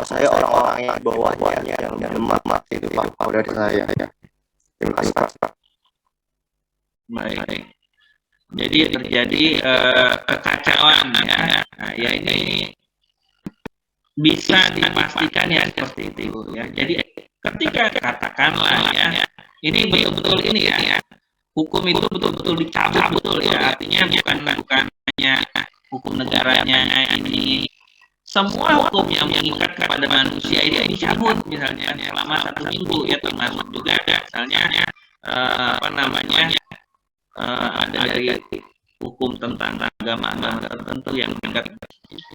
H: saya orang-orang yang di bawahnya yang lemah itu Pak, dari saya ya. Terima kasih Pak.
A: Baik. Jadi terjadi kekacauan ya. Nah, ya ini bisa dipastikan ya seperti itu ya. Jadi ketika katakanlah ya, ini betul-betul ini ya, hukum itu betul-betul dicabut betul ya. Artinya bukan hanya hukum negaranya ini, semua hukum yang mengikat kepada manusia ini dicabut misalnya selama 1 minggu ya, termasuk juga misalnya ada dari hukum tentang agama tertentu yang mengikat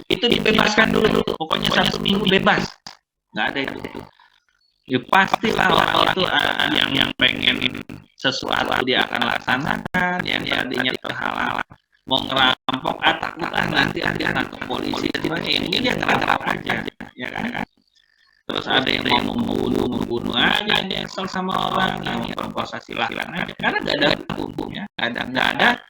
A: itu dibebaskan dulu, pokoknya 1 minggu bebas, nggak ada itu. Ya pastilah orang itu yang pengen sesuatu dia akan laksanakan, yang tadinya terhalang mau ngerampok, takutlah nanti ada ke polisi, ini dia ngerampok aja, ya kan? Terus ada yang mau membunuh aja, nyesel sama orang, yang memperkosa silakan aja, karena nggak ada hukumnya, nggak ada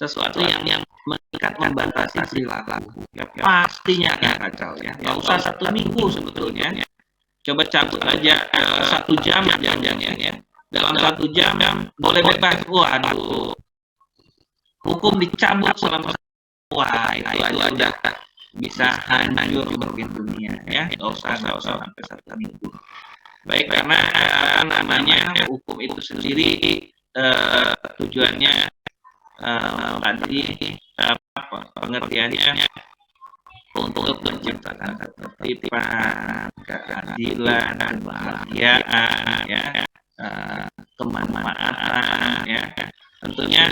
A: sesuatu yang mengikat membatasi perilaku. Ya, pastinya akan kacau ya. Nggak usah 1 minggu sebetulnya. Coba cabut aja 1 jam aja ya. Dalam 1 jam boleh bebas. Waduh, hukum dicabut selama itu aja udah bisa hancur mungkin dunia ya. Nggak usah sampai 1 minggu. Baik, karena namanya hukum itu sendiri tujuannya tadi pengertiannya untuk menciptakan ketertiban, keadilan, kebahagiaan, ya, kemanfaatan, ya. Tentunya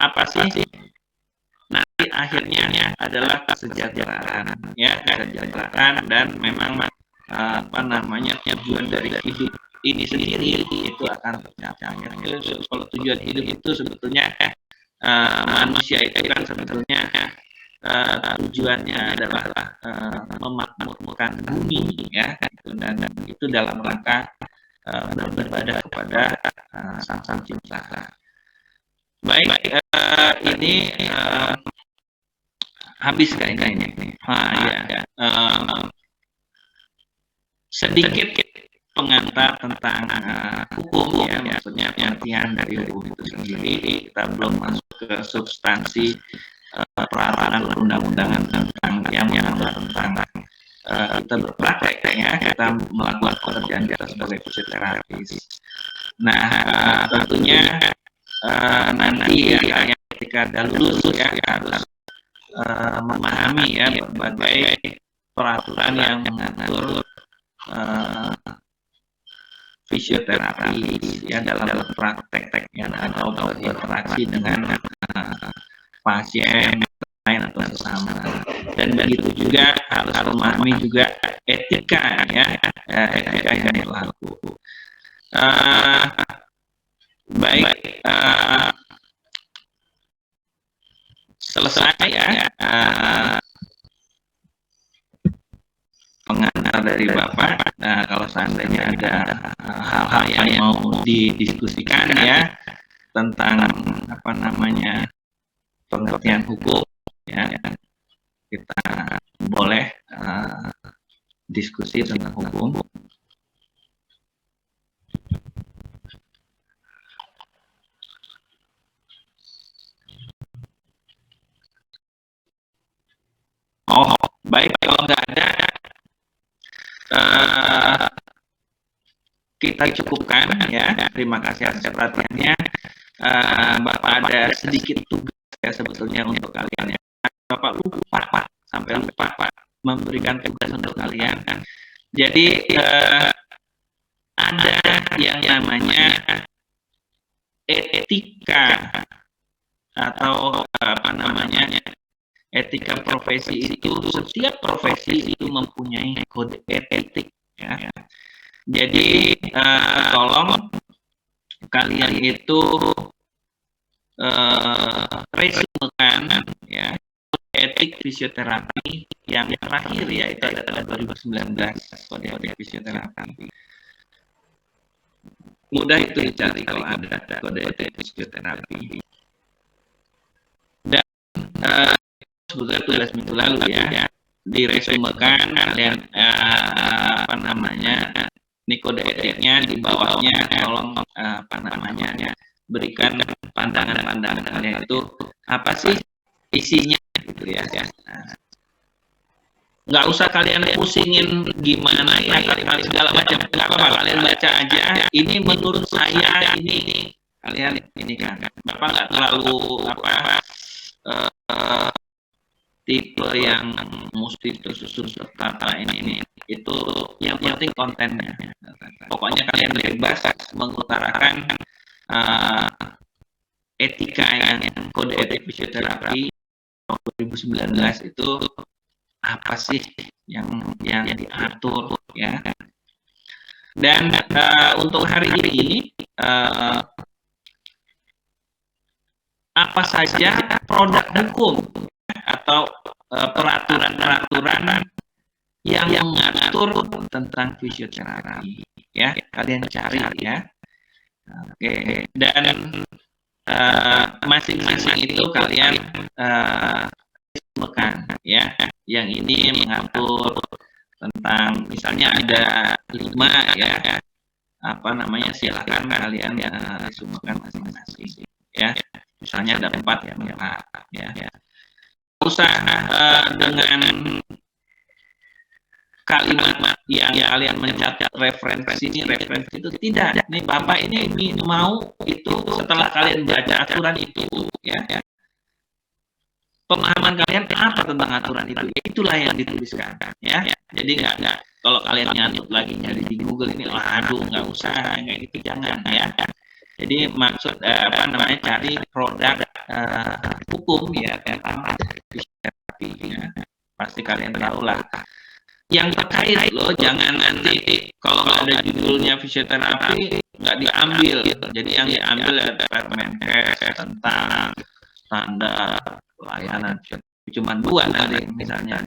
A: apa sih? Nanti akhirnya adalah kesejahteraan, ya, kesejahteraan, dan memang tujuan dari hidup ini sendiri itu akan tercapai. Kalau tujuan hidup itu sebetulnya manusia itu kan sebetulnya tujuannya adalah memakmurkan bumi, ya, dan itu dalam rangka beribadah kepada sang pencipta. Baik, ini habis kayaknya ini. Sedikit pengantar tentang hukum, ya, maksudnya pengertian dari hukum itu sendiri. Kita belum masuk ke substansi peraturan undang-undangan tentang yang tentang kita berpraktek, ya, kita melakukan pekerjaan kita sebagai fisioterapis. Nah, tentunya nanti ya ketika ada lulus, ya, harus memahami, ya, berbagai peraturan yang mengatur fisioterapi, ya, dalam praktek-prakteknya atau berinteraksi dengan pasien lain atau sesama. Dan begitu juga harus memahami juga etika, ya, etika yang berlaku. Baik, selesai, ya, pengantar dari Bapak. Nah, kalau seandainya ada hal-hal yang mau didiskusikan, ya, tentang pengertian hukum, ya, kita boleh diskusi tentang hukum. Oh, baik, kalau nggak ada, kita cukupkan, ya. Terima kasih atas perhatiannya. Bapak ada sedikit tugas, ya, sebetulnya untuk kalian, ya. Bapak lupa, sampai lupa memberikan tugas untuk kalian. Jadi ada yang namanya etika atau etika profesi itu. Setiap profesi itu mempunyai kode etik, ya. Jadi tolong kalian itu resumekan, ya, etik fisioterapi yang terakhir, ya, itu adalah 2019 kode etik fisioterapi. Mudah itu dicari kalau ada kode etik fisioterapi. Dan sebetulnya tugas minggu lalu, ya, diresumekan kalian ini kode etiknya, di bawahnya tolong berikan pandangan-pandangan kalian itu apa sih isinya, gitu, ya. Nggak usah kalian pusingin gimana ya segala macam, nggak apa-apa, kalian baca aja. Ini menurut saya ini kalian ini kan Bapak nggak terlalu tipe yang mesti tersusun tertata ini itu, yang penting kontennya. Pokoknya kalian bebas mengutarakan etika yang kode etik fisioterapi 2019 itu apa sih yang diatur, ya. Dan untuk hari ini apa saja produk hukum atau peraturan-peraturan yang mengatur tentang fisioterapi, ya kalian cari ya. Oke, dan masing-masing itu kalian temukan ya. Yang ini mengatur tentang misalnya ada 5 ya, apa namanya, silakan kalian sumberkan masing-masing ya. Misalnya ada 4 ya. Usah dengan kalimat yang kalian mencatat referensi itu tidak. Nih Bapak ini mau itu setelah kalian baca aturan itu ya. Pemahaman kalian apa tentang aturan itu? Itulah yang dituliskan ya. Jadi nggak kalau kalian nyantut lagi nyari di Google ini, aduh nggak usah kayak gitu, jangan ya. Jadi maksud apa namanya, cari produk hukum ya tentang fisioterapi ya. Pasti kalian tahu lah yang terkait loh, jangan nanti kalau nggak ada judulnya fisioterapi nggak diambil. Jadi yang diambil ada Permenkes tentang standar pelayanan, cuma 2 nanti misalnya,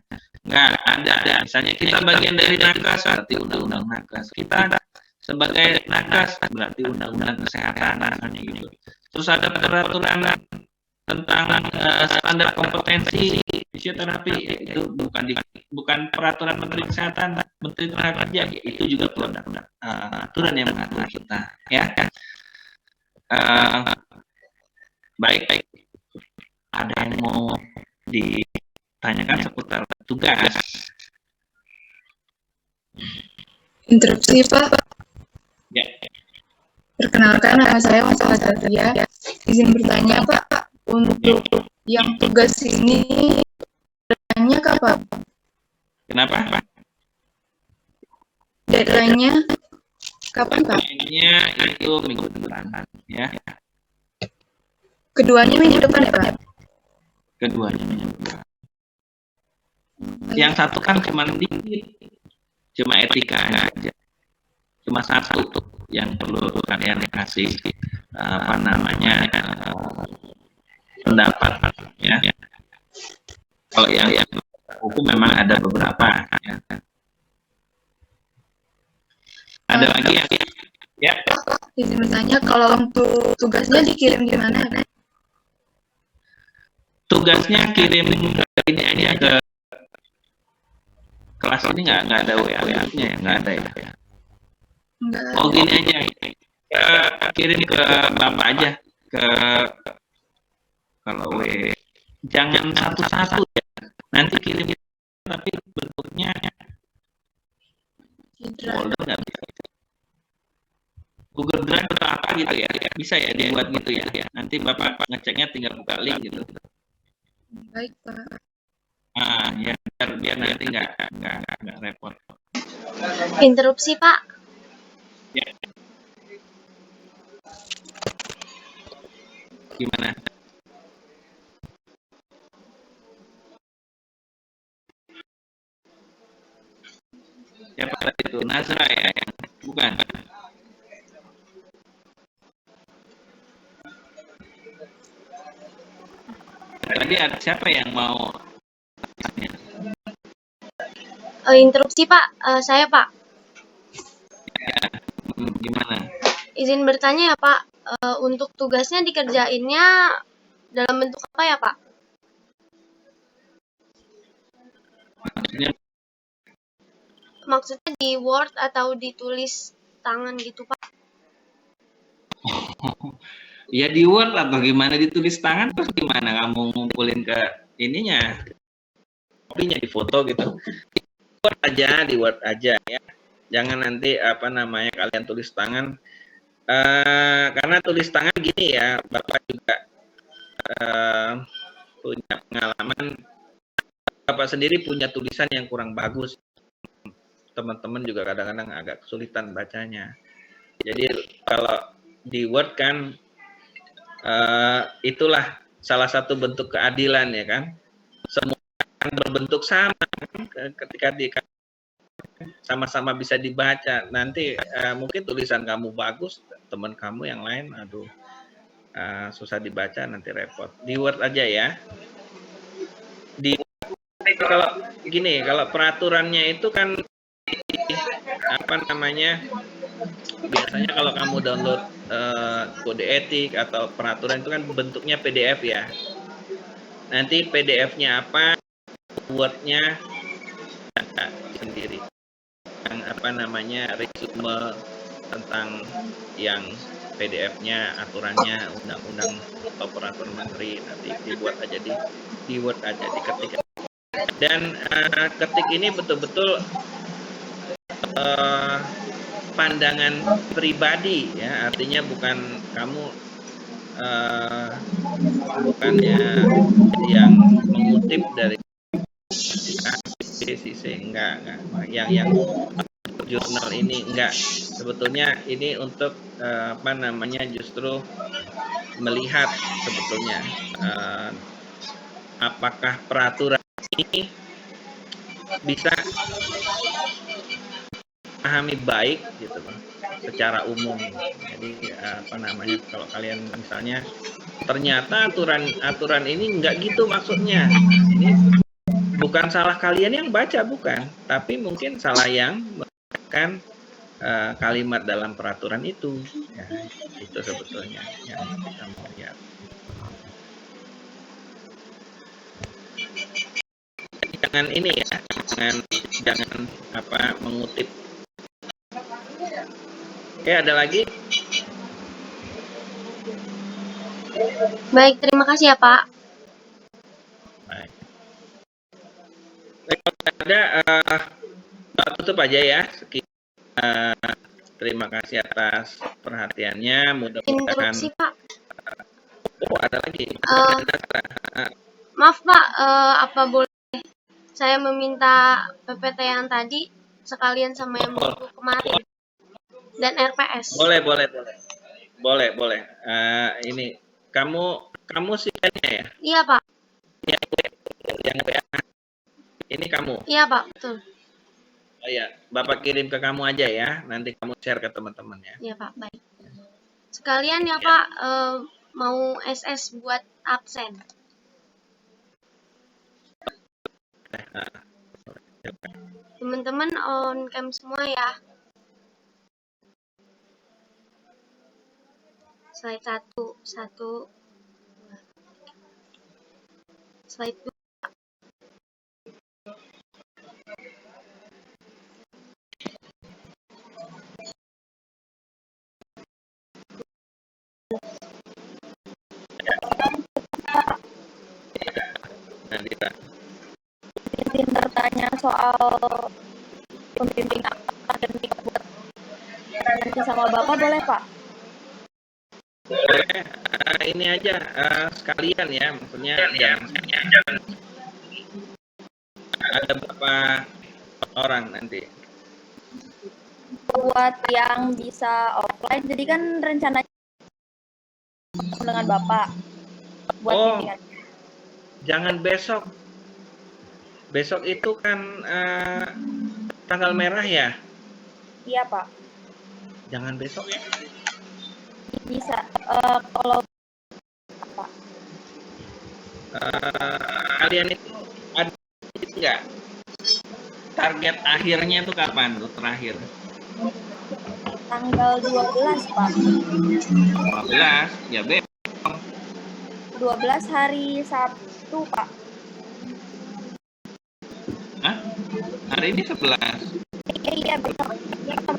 A: nggak ada. Misalnya kita bagian dari nakes berarti undang-undang nakes, kita sebagai nakes berarti undang-undang kesehatan misalnya gitu. Terus ada peraturan tentang standar kompetensi fisioterapi, itu bukan peraturan Menteri Kesehatan, Menteri Tenaga Kerja, itu juga produk aturan yang mengatur kita ya. Baik, ada yang mau ditanyakan seputar tugas?
I: Interupsi Pak.
A: Ya.
I: Perkenalkan, nama saya Mas Satria. Izin bertanya Pak, untuk yang tugas ini deadline-nya kapan?
A: Kenapa?
I: Deadline-nya kapan Pak?
A: Deadline-nya itu minggu depan ya.
I: Keduanya minggu depan ya Pak?
A: Keduanya minggu depan. Yang satu kan cuma dikit, cuma etika aja. Cuma satu yang perlu kalian kasih apa namanya pendapat ya. Kalau yang hukum memang ada beberapa ya. Ada lagi ya?
I: Izin bertanya, kalau untuk tugasnya dikirim di mana?
A: Tugasnya kirim ini aja ke kelas ini, nggak ada WA-nya ya, nggak ada ya. Oh gini aja, kirim ke Bapak aja, ke kalau jangan satu-satu ya, nanti kirim tapi bentuknya folder nggak bisa. Google Drive atau apa gitu ya, bisa ya dibuat gitu ya. Nanti Bapak ngeceknya tinggal buka link gitu.
I: Baik Pak.
A: Ya biar nanti nggak repot.
C: Interupsi Pak.
A: Ya. Gimana? Siapa tadi itu? Nazra ya? Bukan? Tadi ada siapa yang mau?
C: Interupsi Pak, saya Pak.
A: Ya, gimana?
C: Izin bertanya ya Pak, untuk tugasnya dikerjainnya dalam bentuk apa ya Pak? Maksudnya di Word atau ditulis tangan gitu Pak?
A: Ya di Word atau gimana, ditulis tangan terus gimana kamu ngumpulin ke ininya, kopinya di foto gitu. Di Word aja ya, jangan nanti apa namanya kalian tulis tangan, karena tulis tangan gini ya, Bapak juga punya pengalaman, Bapak sendiri punya tulisan yang kurang bagus, teman-teman juga kadang-kadang agak kesulitan bacanya. Jadi kalau di Word kan itulah salah satu bentuk keadilan ya kan, semua akan berbentuk sama kan? Ketika sama-sama bisa dibaca. Nanti mungkin tulisan kamu bagus, teman kamu yang lain, aduh, susah dibaca, nanti repot. Di Word aja ya. Kalau gini, kalau peraturannya itu kan apa namanya? Biasanya kalau kamu download kode etik atau peraturan itu kan bentuknya PDF ya. Nanti PDF-nya apa, Word-nya sendiri. Yang apa namanya, resume tentang yang PDF-nya, aturannya, undang-undang atau peraturan menteri, nanti dibuat aja di Word aja, diketik. Dan ketik ini betul-betul pandangan pribadi ya, artinya bukan kamu bukannya yang mengutip dari si A, si C, enggak. Yang jurnal ini enggak. Sebetulnya ini untuk apa namanya, justru melihat sebetulnya apakah peraturan ini bisa pahami baik gitu Bang, secara umum. Jadi apa namanya, kalau kalian misalnya ternyata aturan ini enggak gitu maksudnya. Ini bukan salah kalian yang baca, bukan, tapi mungkin salah yang menggunakan kalimat dalam peraturan itu. Ya, itu sebetulnya yang kita mau lihat. Jangan ini ya, jangan apa mengutip. Oke, ada lagi?
C: Baik, terima kasih ya Pak.
A: Baik. Ada tutup aja ya. Sekian, terima kasih atas perhatiannya. Mudah-mudahan.
C: Interupsi Pak.
A: Oh, ada lagi.
C: Maaf Pak, apa boleh saya meminta PPT yang tadi sekalian sama yang minggu kemarin dan RPS?
A: Boleh. Ini kamu siapnya ya?
C: Iya Pak.
A: Yang WA. Ini kamu?
C: Iya Pak, betul.
A: Oh ya, Bapak kirim ke kamu aja ya. Nanti kamu share ke teman-teman ya.
C: Iya Pak, baik. Sekalian ya Pak, mau SS buat absen. Teman-teman on cam semua ya. Slide 1. Slide 2.
D: Izin bertanya soal pembimbing akademik buat nanti sama Bapak boleh Pak?
A: Boleh, ini aja sekalian ya, maksudnya jangan ada berapa orang nanti?
D: Buat yang bisa offline, jadi kan rencananya dengan Bapak buat bimbingan.
A: Jangan besok. Besok itu kan tanggal merah ya?
D: Iya Pak.
A: Jangan besok ya?
D: Bisa. Kalau Pak.
A: Kalian itu ada nggak? Target akhirnya itu kapan tuh terakhir?
D: Tanggal 12 Pak.
A: 12? Ya besok.
D: 12 hari Sabtu Pak.
A: Hah? Hari ini 11.
D: Iya besok.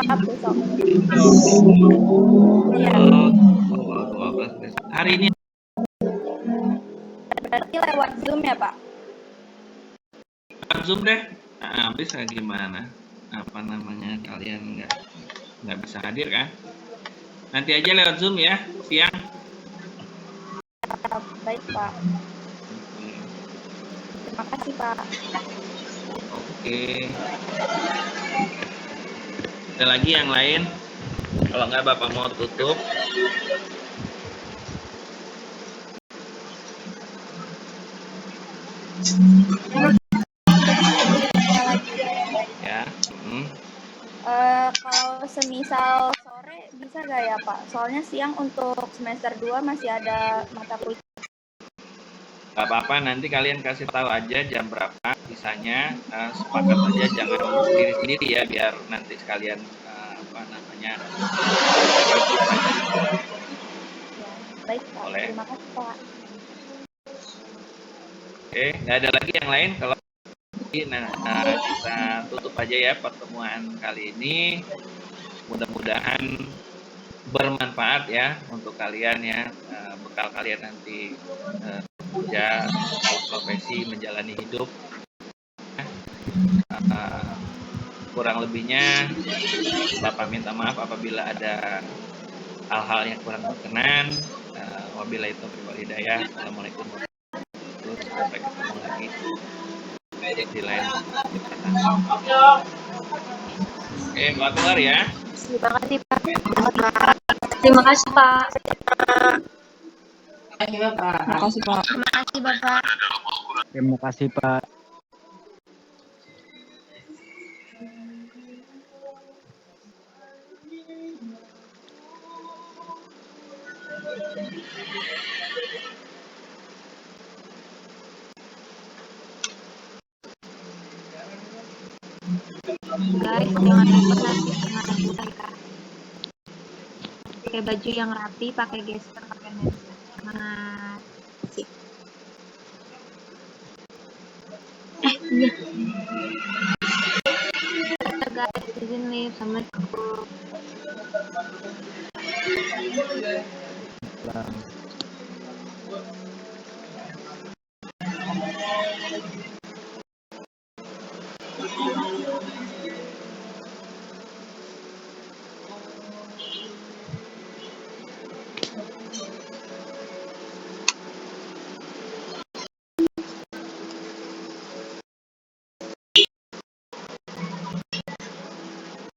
D: Maaf besok. Iya.
A: 12 besok. Hari ini
D: berarti lewat Zoom ya Pak?
A: lewat Zoom deh. Bisa gimana? Apa namanya, kalian nggak bisa hadir kan? Nanti aja lewat Zoom ya, siang.
D: Baik Pak. Terima kasih Pak.
A: Oke. Ada lagi yang lain? Kalau nggak Bapak mau tutup. Ya.
J: soalnya siang untuk semester 2 masih ada mata kuliah.
A: Gak apa-apa, nanti kalian kasih tahu aja jam berapa bisanya, sepakat aja jangan sendiri-sendiri ya, biar nanti sekalian
J: Ya, baik Pak,
A: boleh.
J: terima kasih Pak.
A: Oke, nggak ada lagi yang lain. Kalau kita tutup aja ya pertemuan kali ini. Mudah-mudahan bermanfaat ya untuk kalian ya, bekal kalian nanti kerja, profesi, menjalani hidup. Kurang lebihnya Bapak minta maaf apabila ada hal-hal yang kurang berkenan. Wabillahi taufiq wal hidayah. Assalamualaikum warahmatullahi wabarakatuh. Sampai ketemu lagi di lain kesempatan. Oke, Mbak keluar ya.
C: Terima kasih Pak. Terima kasih Pak.
I: Terima kasih Pak.
B: Terima kasih Bapak.
G: Terima kasih Pak.
C: Guys, jangan lupa nanti tengah ya. Pakai baju yang rapi, pakai gesper, pakai masker. Semangat. Sip. Iya. Guys, izin nih, Assalamualaikum.
G: Salam.